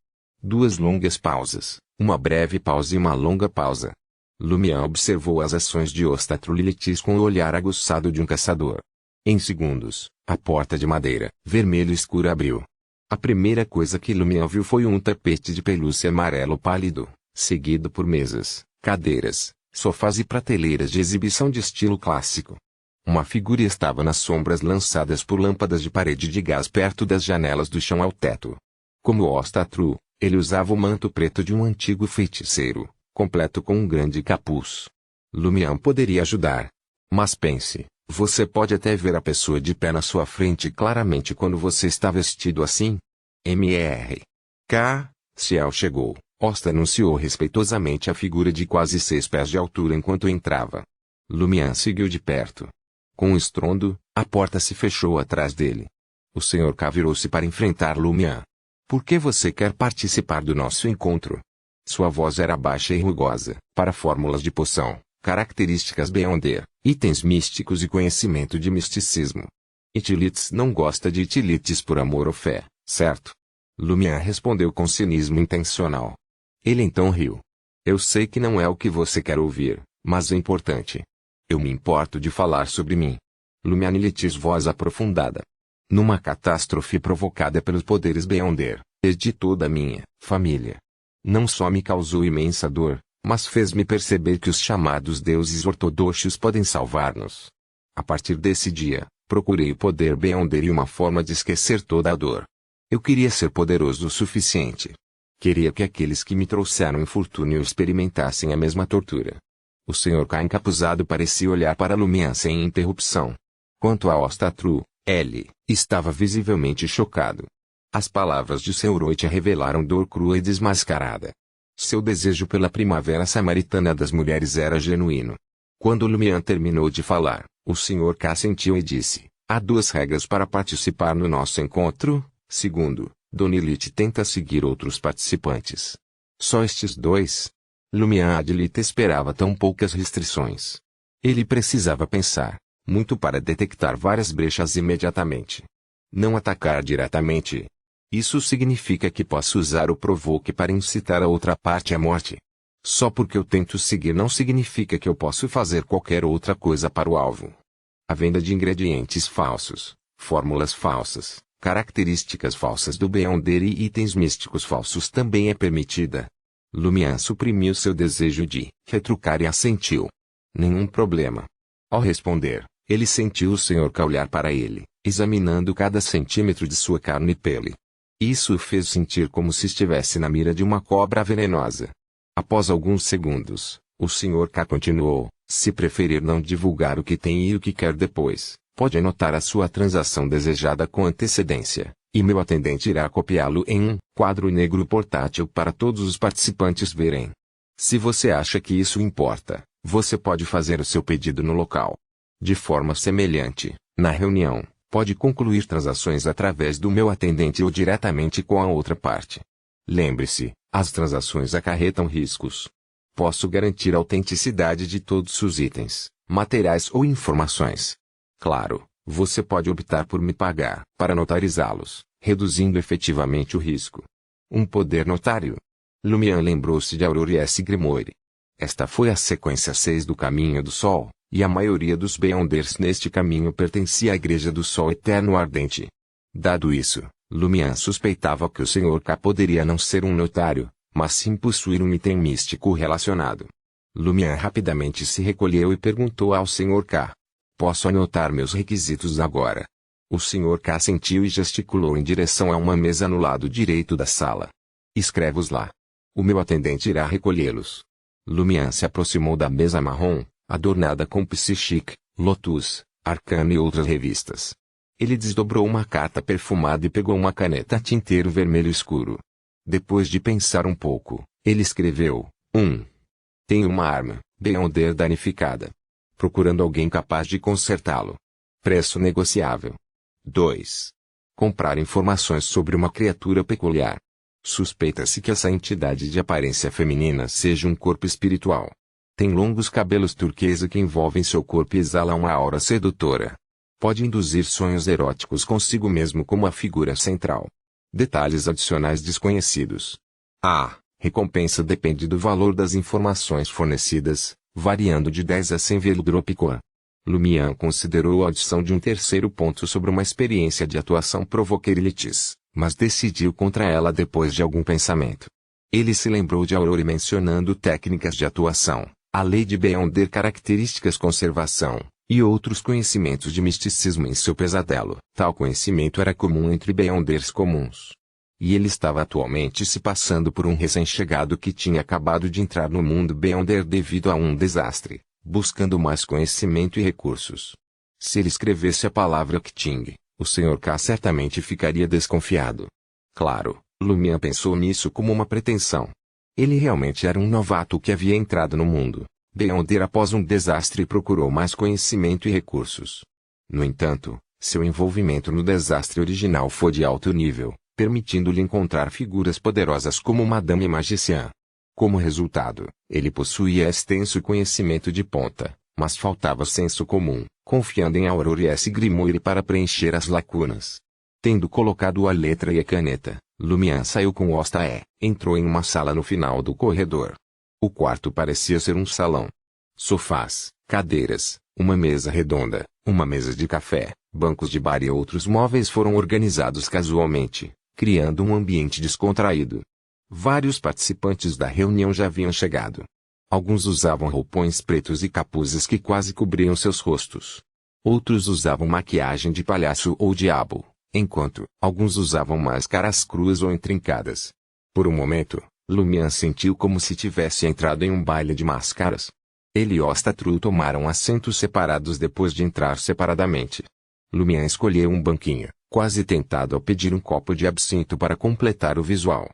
Duas longas pausas, uma breve pausa e uma longa pausa. Lumian observou as ações de Ostatrulitis com o olhar aguçado de um caçador. Em segundos, a porta de madeira, vermelho escuro abriu. A primeira coisa que Lumian viu foi um tapete de pelúcia amarelo pálido, seguido por mesas, cadeiras, sofás e prateleiras de exibição de estilo clássico. Uma figura estava nas sombras lançadas por lâmpadas de parede de gás perto das janelas do chão ao teto. Como Ostatru, ele usava o manto preto de um antigo feiticeiro, completo com um grande capuz. Lumian poderia ajudar. Mas pense, você pode até ver a pessoa de pé na sua frente claramente quando você está vestido assim? Mr. K. Ciel chegou. Osta anunciou respeitosamente a figura de quase 6 pés de altura enquanto entrava. Lumian seguiu de perto. Com um estrondo, a porta se fechou atrás dele. O Sr. K virou-se para enfrentar Lumian. Por que você quer participar do nosso encontro? Sua voz era baixa e rugosa, para fórmulas de poção, características Beyonder, itens místicos e conhecimento de misticismo. Itilites não gosta de Itilites por amor ou fé, certo? Lumian respondeu com cinismo intencional. Ele então riu. Eu sei que não é o que você quer ouvir, mas é importante. Eu me importo de falar sobre mim. Lumianilitis voz aprofundada. Numa catástrofe provocada pelos poderes Beyonder, perdi toda a minha família. Não só me causou imensa dor, mas fez-me perceber que os chamados deuses ortodoxos podem salvar-nos. A partir desse dia, procurei o poder Beyonder e uma forma de esquecer toda a dor. Eu queria ser poderoso o suficiente. Queria que aqueles que me trouxeram infortúnio experimentassem a mesma tortura. O Sr. K encapuzado parecia olhar para Lumian sem interrupção. Quanto a Ostatru, ele estava visivelmente chocado. As palavras de Seuroite revelaram dor crua e desmascarada. Seu desejo pela primavera samaritana das mulheres era genuíno. Quando Lumian terminou de falar, o Sr. K sentiu e disse, há 2 regras para participar no nosso encontro. Segundo, Donilite tenta seguir outros participantes. Só estes 2? Lumian Adilita esperava tão poucas restrições. Ele precisava pensar muito para detectar várias brechas imediatamente. Não atacar diretamente. Isso significa que posso usar o provoke para incitar a outra parte à morte. Só porque eu tento seguir não significa que eu posso fazer qualquer outra coisa para o alvo. A venda de ingredientes falsos, fórmulas falsas, características falsas do Beyonder e itens místicos falsos também é permitida. Lumian suprimiu seu desejo de retrucar e assentiu. Nenhum problema. Ao responder, ele sentiu o Sr. K olhar para ele, examinando cada centímetro de sua carne e pele. Isso o fez sentir como se estivesse na mira de uma cobra venenosa. Após alguns segundos, o Sr. K continuou, se preferir não divulgar o que tem e o que quer depois, pode anotar a sua transação desejada com antecedência, e meu atendente irá copiá-lo em um quadro negro portátil para todos os participantes verem. Se você acha que isso importa, você pode fazer o seu pedido no local. De forma semelhante, na reunião, pode concluir transações através do meu atendente ou diretamente com a outra parte. Lembre-se, as transações acarretam riscos. Posso garantir a autenticidade de todos os itens, materiais ou informações. Claro, você pode optar por me pagar para notarizá-los, reduzindo efetivamente o risco. Um poder notário. Lumian lembrou-se de Aurora S. Grimoire. Esta foi a sequência 6 do Caminho do Sol, e a maioria dos Beyonders neste caminho pertencia à Igreja do Sol Eterno Ardente. Dado isso, Lumian suspeitava que o Sr. K poderia não ser um notário, mas sim possuir um item místico relacionado. Lumian rapidamente se recolheu e perguntou ao Sr. K. Posso anotar meus requisitos agora? O Sr. K assentiu e gesticulou em direção a uma mesa no lado direito da sala. Escreve-os lá. O meu atendente irá recolhê-los. Lumian se aproximou da mesa marrom, adornada com Psychic, Lotus, Arcana e outras revistas. Ele desdobrou uma carta perfumada e pegou uma caneta tinteiro vermelho escuro. Depois de pensar um pouco, ele escreveu, Tenho uma arma, Beyonder danificada. Procurando alguém capaz de consertá-lo. Preço negociável. 2. Comprar informações sobre uma criatura peculiar. Suspeita-se que essa entidade de aparência feminina seja um corpo espiritual. Tem longos cabelos turquesa que envolvem seu corpo e exala uma aura sedutora. Pode induzir sonhos eróticos consigo mesmo como a figura central. Detalhes adicionais desconhecidos. A recompensa depende do valor das informações fornecidas, variando de 10 a 100 Veldropicoa. Lumian considerou a adição de um terceiro ponto sobre uma experiência de atuação provoquerilitis, mas decidiu contra ela depois de algum pensamento. Ele se lembrou de Aurore mencionando técnicas de atuação, a lei de Beyonder, características conservação, e outros conhecimentos de misticismo em seu pesadelo. Tal conhecimento era comum entre Beyonders comuns. E ele estava atualmente se passando por um recém-chegado que tinha acabado de entrar no mundo Beyonder devido a um desastre, buscando mais conhecimento e recursos. Se ele escrevesse a palavra Kting, o Sr. K certamente ficaria desconfiado. Claro, Lumian pensou nisso como uma pretensão. Ele realmente era um novato que havia entrado no mundo Beyonder após um desastre e procurou mais conhecimento e recursos. No entanto, seu envolvimento no desastre original foi de alto nível, permitindo-lhe encontrar figuras poderosas como Madame Magician. Como resultado, ele possuía extenso conhecimento de ponta, mas faltava senso comum, confiando em Aurore S. Grimoire para preencher as lacunas. Tendo colocado a letra e a caneta, Lumian saiu com Osta E. Entrou em uma sala no final do corredor. O quarto parecia ser um salão. Sofás, cadeiras, uma mesa redonda, uma mesa de café, bancos de bar e outros móveis foram organizados casualmente, criando um ambiente descontraído. Vários participantes da reunião já haviam chegado. Alguns usavam roupões pretos e capuzes que quase cobriam seus rostos. Outros usavam maquiagem de palhaço ou diabo, enquanto alguns usavam máscaras cruas ou intrincadas. Por um momento, Lumian sentiu como se tivesse entrado em um baile de máscaras. Ele e Ostatru tomaram assentos separados depois de entrar separadamente. Lumian escolheu um banquinho, quase tentado ao pedir um copo de absinto para completar o visual.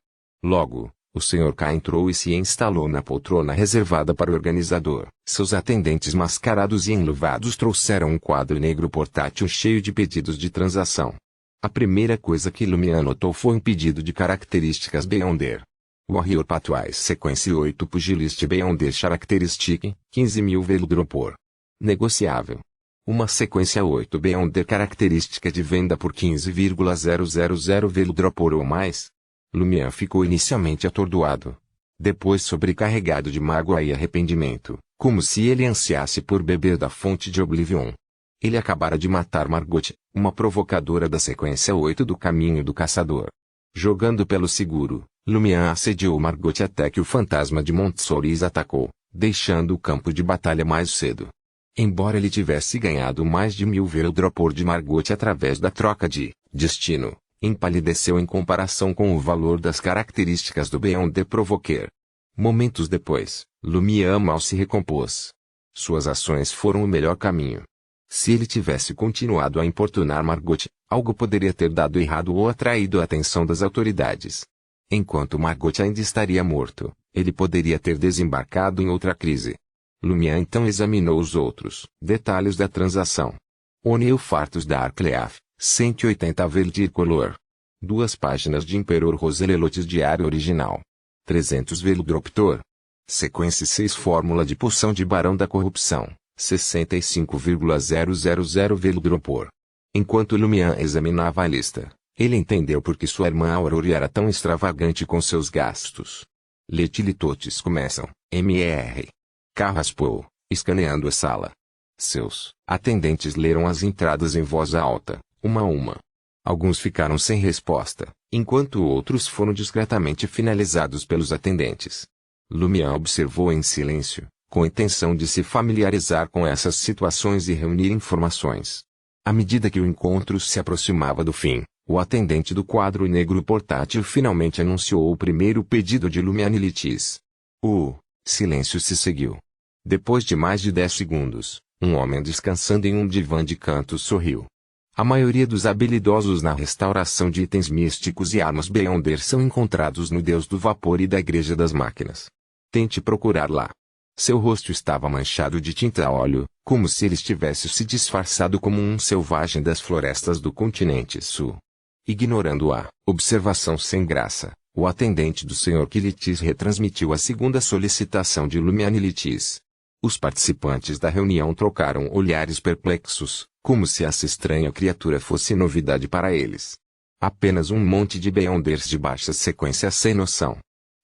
Logo, o Sr. K entrou e se instalou na poltrona reservada para o organizador. Seus atendentes mascarados e enluvados trouxeram um quadro negro portátil cheio de pedidos de transação. A primeira coisa que Lumian notou foi um pedido de características Beyonder. Warrior Patois Sequência 8 Pugilist Beyonder Characteristic, 15.000 Veldropor. Negociável. Uma sequência 8 Beyonder característica de venda por 15,000 Veldropor ou mais. Lumian ficou inicialmente atordoado. Depois sobrecarregado de mágoa e arrependimento, como se ele ansiasse por beber da fonte de Oblivion. Ele acabara de matar Margot, uma provocadora da sequência 8 do Caminho do Caçador. Jogando pelo seguro, Lumian assediou Margot até que o fantasma de Montsoris atacou, deixando o campo de batalha mais cedo. Embora ele tivesse ganhado mais de 1.000 Veldropor de Margot através da troca de destino, empalideceu em comparação com o valor das características do Beyonder Provoker. Momentos depois, Lumian mal se recompôs. Suas ações foram o melhor caminho. Se ele tivesse continuado a importunar Margot, algo poderia ter dado errado ou atraído a atenção das autoridades. Enquanto Margot ainda estaria morto, ele poderia ter desembarcado em outra crise. Lumian então examinou os outros detalhes da transação. Oneu Fartus da Arcleaf, 180 Veldircolor. 2 páginas de Imperor Roselelotes diário original. 300 Veldroptor. Sequência 6 Fórmula de poção de Barão da Corrupção. 65,000 Veldropor. Enquanto Lumian examinava a lista, ele entendeu por que sua irmã Aurore era tão extravagante com seus gastos. Letilitotes começam, Mr. Carraspou, escaneando a sala. Seus atendentes leram as entradas em voz alta, uma a uma. Alguns ficaram sem resposta, enquanto outros foram discretamente finalizados pelos atendentes. Lumian observou em silêncio, com a intenção de se familiarizar com essas situações e reunir informações. À medida que o encontro se aproximava do fim, o atendente do quadro negro portátil finalmente anunciou o primeiro pedido de Lumianilitis. O silêncio se seguiu. Depois de mais de 10 segundos, um homem descansando em um divã de canto sorriu. A maioria dos habilidosos na restauração de itens místicos e armas Beyonder são encontrados no Deus do Vapor e da Igreja das Máquinas. Tente procurar lá. Seu rosto estava manchado de tinta a óleo, como se ele estivesse se disfarçado como um selvagem das florestas do continente sul. Ignorando a observação sem graça, o atendente do Sr. Kilitis retransmitiu a segunda solicitação de Lumian e Litis. Os participantes da reunião trocaram olhares perplexos, como se essa estranha criatura fosse novidade para eles. Apenas um monte de Beyonders de baixa sequência sem noção.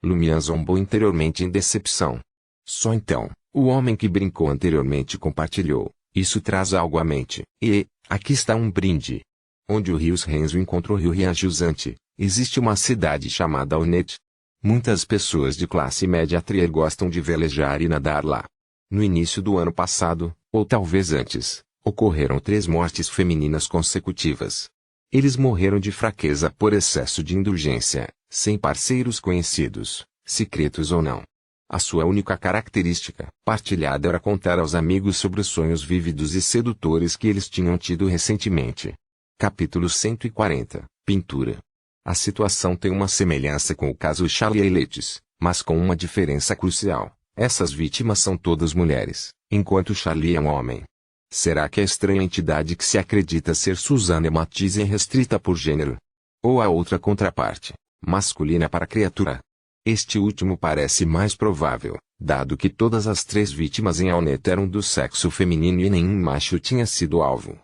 Lumian zombou interiormente em decepção. Só então, o homem que brincou anteriormente compartilhou: isso traz algo à mente. E, aqui está um brinde. Onde o rio Renzo encontra o rio Riajusante, existe uma cidade chamada Onet. Muitas pessoas de classe média trier gostam de velejar e nadar lá. No início do ano passado, ou talvez antes, ocorreram 3 mortes femininas consecutivas. Eles morreram de fraqueza por excesso de indulgência, sem parceiros conhecidos, secretos ou não. A sua única característica partilhada era contar aos amigos sobre os sonhos vívidos e sedutores que eles tinham tido recentemente. Capítulo 140 – Pintura. A situação tem uma semelhança com o caso Charlie e Letes, mas com uma diferença crucial: essas vítimas são todas mulheres, enquanto Charlie é um homem. Será que a estranha entidade que se acredita ser Susana Matisse é restrita por gênero? Ou a outra contraparte, masculina para a criatura? Este último parece mais provável, dado que todas as 3 vítimas em Alnet eram do sexo feminino e nenhum macho tinha sido alvo.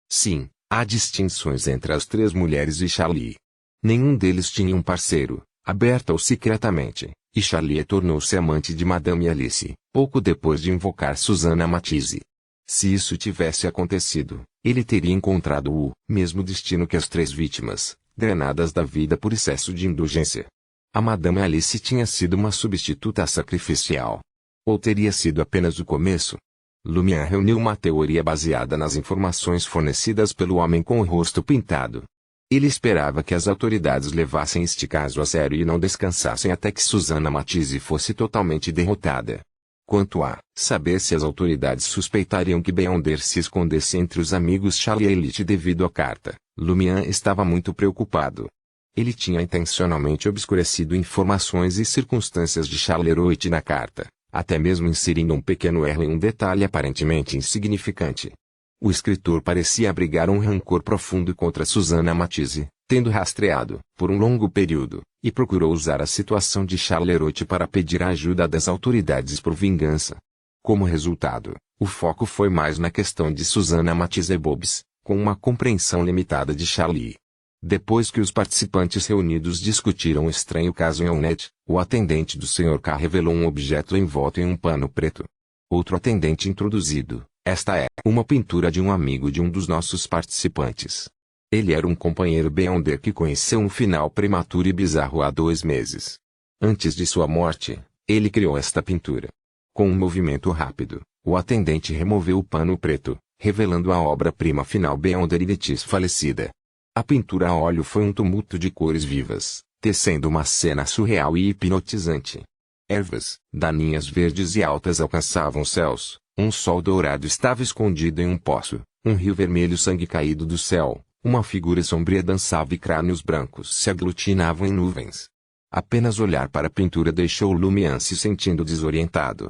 Sim, há distinções entre as 3 mulheres e Charlie. Nenhum deles tinha um parceiro, aberta ou secretamente, e Charlie tornou-se amante de Madame Alice, pouco depois de invocar Susana Matisse. Se isso tivesse acontecido, ele teria encontrado o mesmo destino que as 3 vítimas, drenadas da vida por excesso de indulgência. A Madame Alice tinha sido uma substituta sacrificial. Ou teria sido apenas o começo? Lumian reuniu uma teoria baseada nas informações fornecidas pelo homem com o rosto pintado. Ele esperava que as autoridades levassem este caso a sério e não descansassem até que Susana Matisse fosse totalmente derrotada. Quanto a saber se as autoridades suspeitariam que Beyonder se escondesse entre os amigos Charlie e Elite devido à carta, Lumian estava muito preocupado. Ele tinha intencionalmente obscurecido informações e circunstâncias de Charleroi na carta, até mesmo inserindo um pequeno erro em um detalhe aparentemente insignificante. O escritor parecia abrigar um rancor profundo contra Susana Matisse, tendo rastreado, por um longo período, e procurou usar a situação de Charleroi para pedir a ajuda das autoridades por vingança. Como resultado, o foco foi mais na questão de Susana Matisse Bobs, com uma compreensão limitada de Charlie. Depois que os participantes reunidos discutiram o estranho caso em Alnet, o atendente do Sr. K revelou um objeto envolto em um pano preto. Outro atendente introduzido: esta é uma pintura de um amigo de um dos nossos participantes. Ele era um companheiro Beyonder que conheceu um final prematuro e bizarro há 2 meses. Antes de sua morte, ele criou esta pintura. Com um movimento rápido, o atendente removeu o pano preto, revelando a obra-prima final Beyonder e Letis falecida. A pintura a óleo foi um tumulto de cores vivas, tecendo uma cena surreal e hipnotizante. Ervas, daninhas verdes e altas alcançavam os céus, um sol dourado estava escondido em um poço, um rio vermelho sangue caído do céu, uma figura sombria dançava e crânios brancos se aglutinavam em nuvens. Apenas olhar para a pintura deixou Lumian se sentindo desorientado.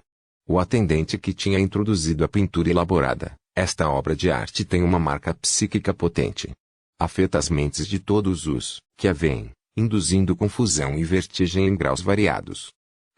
O atendente que tinha introduzido a pintura elaborada: esta obra de arte tem uma marca psíquica potente. Afeta as mentes de todos os que a veem, induzindo confusão e vertigem em graus variados.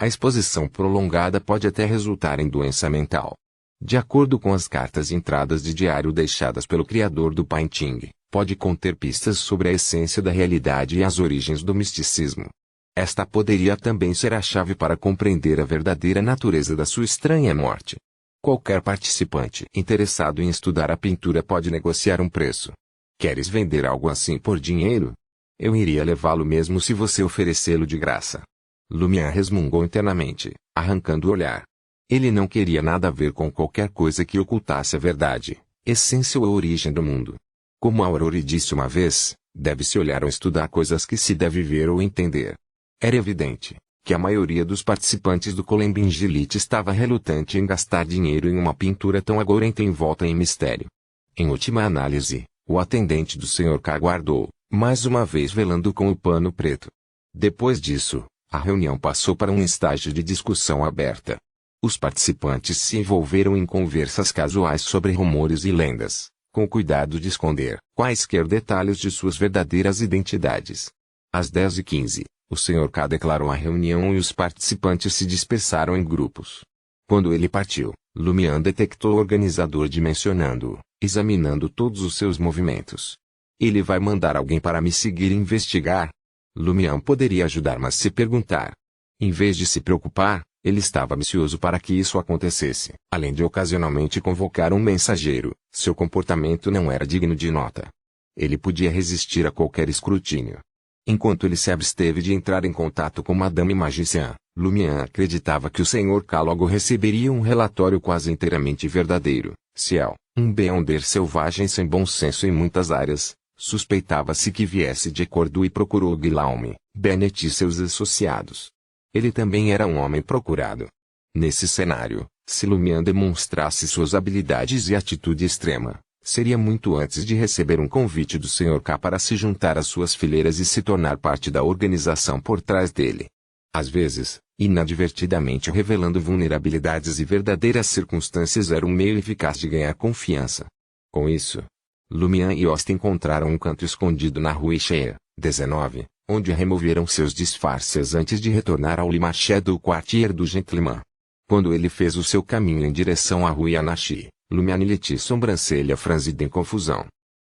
A exposição prolongada pode até resultar em doença mental. De acordo com as cartas entradas de diário deixadas pelo criador do painting, pode conter pistas sobre a essência da realidade e as origens do misticismo. Esta poderia também ser a chave para compreender a verdadeira natureza da sua estranha morte. Qualquer participante interessado em estudar a pintura pode negociar um preço. Queres vender algo assim por dinheiro? Eu iria levá-lo mesmo se você oferecê-lo de graça. Lumian resmungou internamente, arrancando o olhar. Ele não queria nada a ver com qualquer coisa que ocultasse a verdade, essência ou origem do mundo. Como Aurore disse uma vez, deve-se olhar ou estudar coisas que se deve ver ou entender. Era evidente que a maioria dos participantes do Colembingilite estava relutante em gastar dinheiro em uma pintura tão agourenta envolta em mistério. Em última análise, o atendente do Sr. K aguardou, mais uma vez velando com o pano preto. Depois disso, a reunião passou para um estágio de discussão aberta. Os participantes se envolveram em conversas casuais sobre rumores e lendas, com cuidado de esconder quaisquer detalhes de suas verdadeiras identidades. Às 10h15, o Sr. K declarou a reunião e os participantes se dispersaram em grupos. Quando ele partiu, Lumian detectou o organizador dimensionando-o, examinando todos os seus movimentos. Ele vai mandar alguém para me seguir e investigar? Lumian poderia ajudar, mas se perguntar. Em vez de se preocupar, ele estava ansioso para que isso acontecesse. Além de ocasionalmente convocar um mensageiro, seu comportamento não era digno de nota. Ele podia resistir a qualquer escrutínio. Enquanto ele se absteve de entrar em contato com Madame Magician, Lumian acreditava que o Sr. K logo receberia um relatório quase inteiramente verdadeiro. Ciel, um Beyonder selvagem sem bom senso em muitas áreas, suspeitava-se que viesse de Cordu e procurou Guillaume, Bennett e seus associados. Ele também era um homem procurado. Nesse cenário, se Lumian demonstrasse suas habilidades e atitude extrema, seria muito antes de receber um convite do Sr. K para se juntar às suas fileiras e se tornar parte da organização por trás dele. Às vezes, inadvertidamente revelando vulnerabilidades e verdadeiras circunstâncias era um meio eficaz de ganhar confiança. Com isso, Lumian e Ost encontraram um canto escondido na Rue Cheia, 19, onde removeram seus disfarces antes de retornar ao Limaché do Quartier do Gentleman. Quando ele fez o seu caminho em direção à Rue Anachi, Lumian levantou sobrancelha franzida em confusão.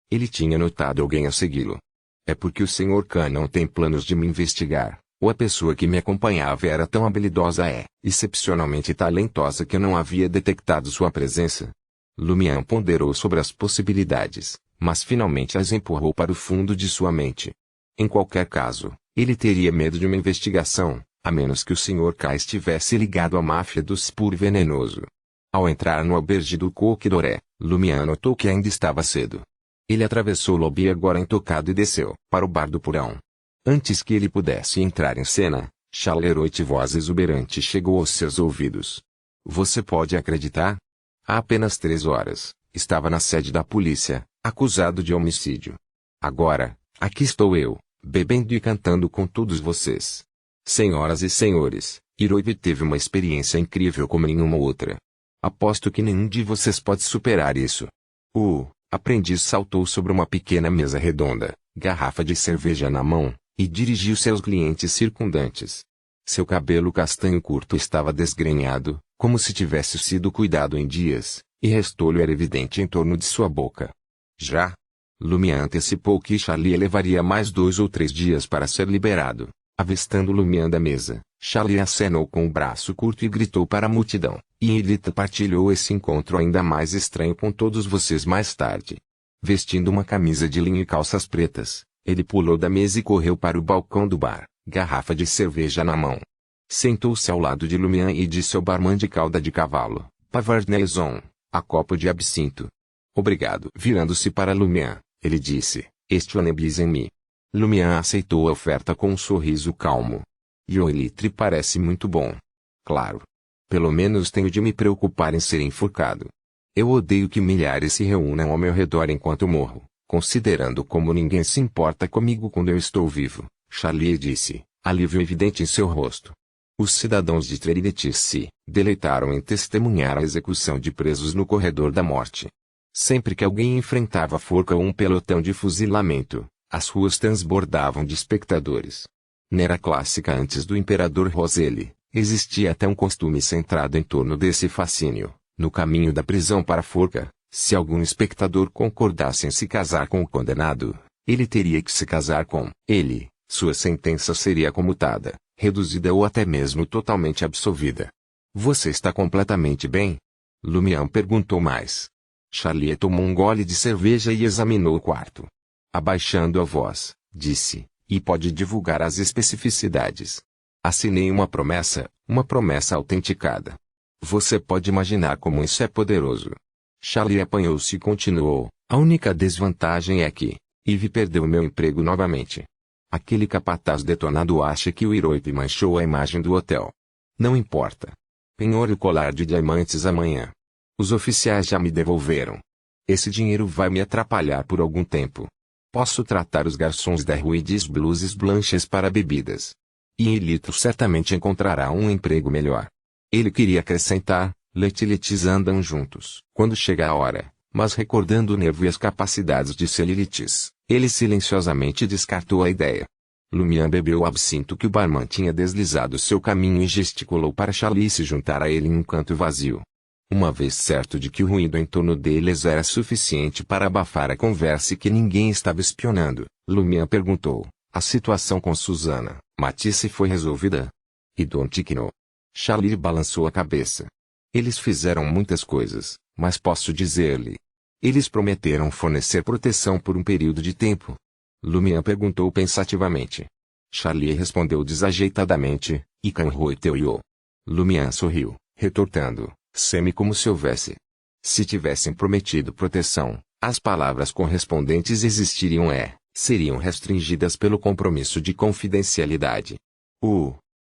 Ele tinha notado alguém a segui-lo. É porque o Sr. K não tem planos de me investigar, ou a pessoa que me acompanhava era tão habilidosa excepcionalmente talentosa que eu não havia detectado sua presença. Lumian ponderou sobre as possibilidades, mas finalmente as empurrou para o fundo de sua mente. Em qualquer caso, ele teria medo de uma investigação, a menos que o Sr. K estivesse ligado à máfia do Spur venenoso. Ao entrar no albergue do Coque Doré, Lumian notou que ainda estava cedo. Ele atravessou o lobby agora intocado e desceu para o bar do porão. Antes que ele pudesse entrar em cena, Charleroi voz exuberante chegou aos seus ouvidos. Você pode acreditar? Há apenas 3 horas, estava na sede da polícia, acusado de homicídio. Agora, aqui estou eu, bebendo e cantando com todos vocês. Senhoras e senhores, Hiroibe teve uma experiência incrível como nenhuma outra. Aposto que nenhum de vocês pode superar isso. O aprendiz saltou sobre uma pequena mesa redonda, garrafa de cerveja na mão, e dirigiu-se aos clientes circundantes. Seu cabelo castanho curto estava desgrenhado, como se tivesse sido cuidado em dias, e restolho era evidente em torno de sua boca. Já Lumian antecipou que Charlie levaria mais 2 ou 3 dias para ser liberado. Avistando Lumian da mesa, Charlie acenou com o braço curto e gritou para a multidão. E Elita partilhou esse encontro ainda mais estranho com todos vocês mais tarde. Vestindo uma camisa de linho e calças pretas, ele pulou da mesa e correu para o balcão do bar, garrafa de cerveja na mão. Sentou-se ao lado de Lumian e disse ao barman de cauda de cavalo, Pavarnaison, a copo de absinto. Obrigado. Virando-se para Lumian, ele disse, este é me. Lumian aceitou a oferta com um sorriso calmo. E o Elitre parece muito bom. Claro. Pelo menos tenho de me preocupar em ser enforcado. Eu odeio que milhares se reúnam ao meu redor enquanto morro, considerando como ninguém se importa comigo quando eu estou vivo, Charlie disse, alívio evidente em seu rosto. Os cidadãos de Trinity se deleitaram em testemunhar a execução de presos no corredor da morte. Sempre que alguém enfrentava a forca ou um pelotão de fuzilamento, as ruas transbordavam de espectadores. Na era clássica antes do imperador Roselle, existia até um costume centrado em torno desse fascínio. No caminho da prisão para a forca, se algum espectador concordasse em se casar com o condenado, ele teria que se casar com ele, sua sentença seria comutada, reduzida ou até mesmo totalmente absolvida. Você está completamente bem? Lumian perguntou mais. Charlie tomou um gole de cerveja e examinou o quarto. Abaixando a voz, disse, e pode divulgar as especificidades. Assinei uma promessa autenticada. Você pode imaginar como isso é poderoso. Charlie apanhou-se e continuou, a única desvantagem é que, Eve perdeu meu emprego novamente. Aquele capataz detonado acha que o Hiroipe manchou a imagem do hotel. Não importa. Penhore o colar de diamantes amanhã. Os oficiais já me devolveram. Esse dinheiro vai me atrapalhar por algum tempo. Posso tratar os garçons da Rue des Blouses Blanches para bebidas. E Elito certamente encontrará um emprego melhor. Ele queria acrescentar, Let e Letícia andam juntos quando chega a hora, mas recordando o nervo e as capacidades de Letícia, ele silenciosamente descartou a ideia. Lumian bebeu o absinto que o barman tinha deslizado seu caminho e gesticulou para Charlie se juntar a ele em um canto vazio. Uma vez certo de que o ruído em torno deles era suficiente para abafar a conversa e que ninguém estava espionando, Lumian perguntou, a situação com Susana, Matisse foi resolvida? E Don Ticno? Charlie balançou a cabeça. Eles fizeram muitas coisas, mas posso dizer-lhe. Eles prometeram fornecer proteção por um período de tempo. Lumian perguntou pensativamente. Charlie respondeu desajeitadamente, e Canroiteuiô. Lumian sorriu, retortando, semi como se houvesse. Se tivessem prometido proteção, as palavras correspondentes existiriam seriam restringidas pelo compromisso de confidencialidade.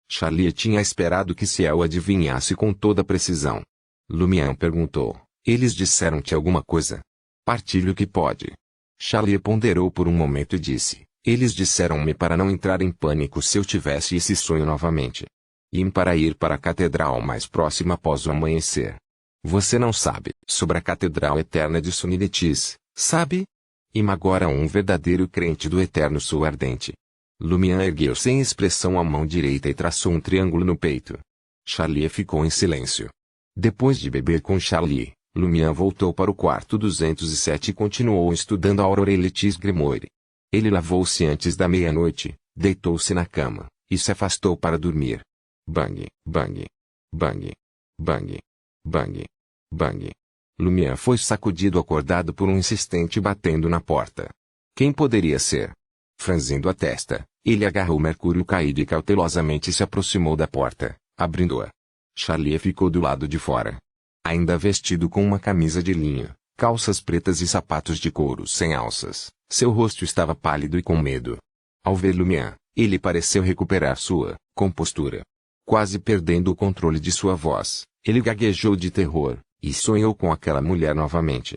Charlie tinha esperado que Ciel adivinhasse com toda precisão. Lumian perguntou, eles disseram-te alguma coisa? Partilhe o que pode. Charlie ponderou por um momento e disse, eles disseram-me para não entrar em pânico se eu tivesse esse sonho novamente. E para ir para a catedral mais próxima após o amanhecer. Você não sabe sobre a catedral eterna de Letícia, sabe? Agora um verdadeiro crente do eterno sul ardente. Lumian ergueu sem expressão a mão direita e traçou um triângulo no peito. Charlie ficou em silêncio. Depois de beber com Charlie, Lumian voltou para o quarto 207 e continuou estudando a Aurore Letícia Grimoire. Ele lavou-se antes da meia-noite, deitou-se na cama, e se afastou para dormir. Bang, bang, bang, bang, bang, bang. Lumian foi sacudido acordado por um insistente batendo na porta. Quem poderia ser? Franzindo a testa, ele agarrou o mercúrio caído e cautelosamente se aproximou da porta, abrindo-a. Charlie ficou do lado de fora. Ainda vestido com uma camisa de linho, calças pretas e sapatos de couro sem alças, seu rosto estava pálido e com medo. Ao ver Lumian, ele pareceu recuperar sua compostura. Quase perdendo o controle de sua voz, ele gaguejou de terror, e sonhou com aquela mulher novamente.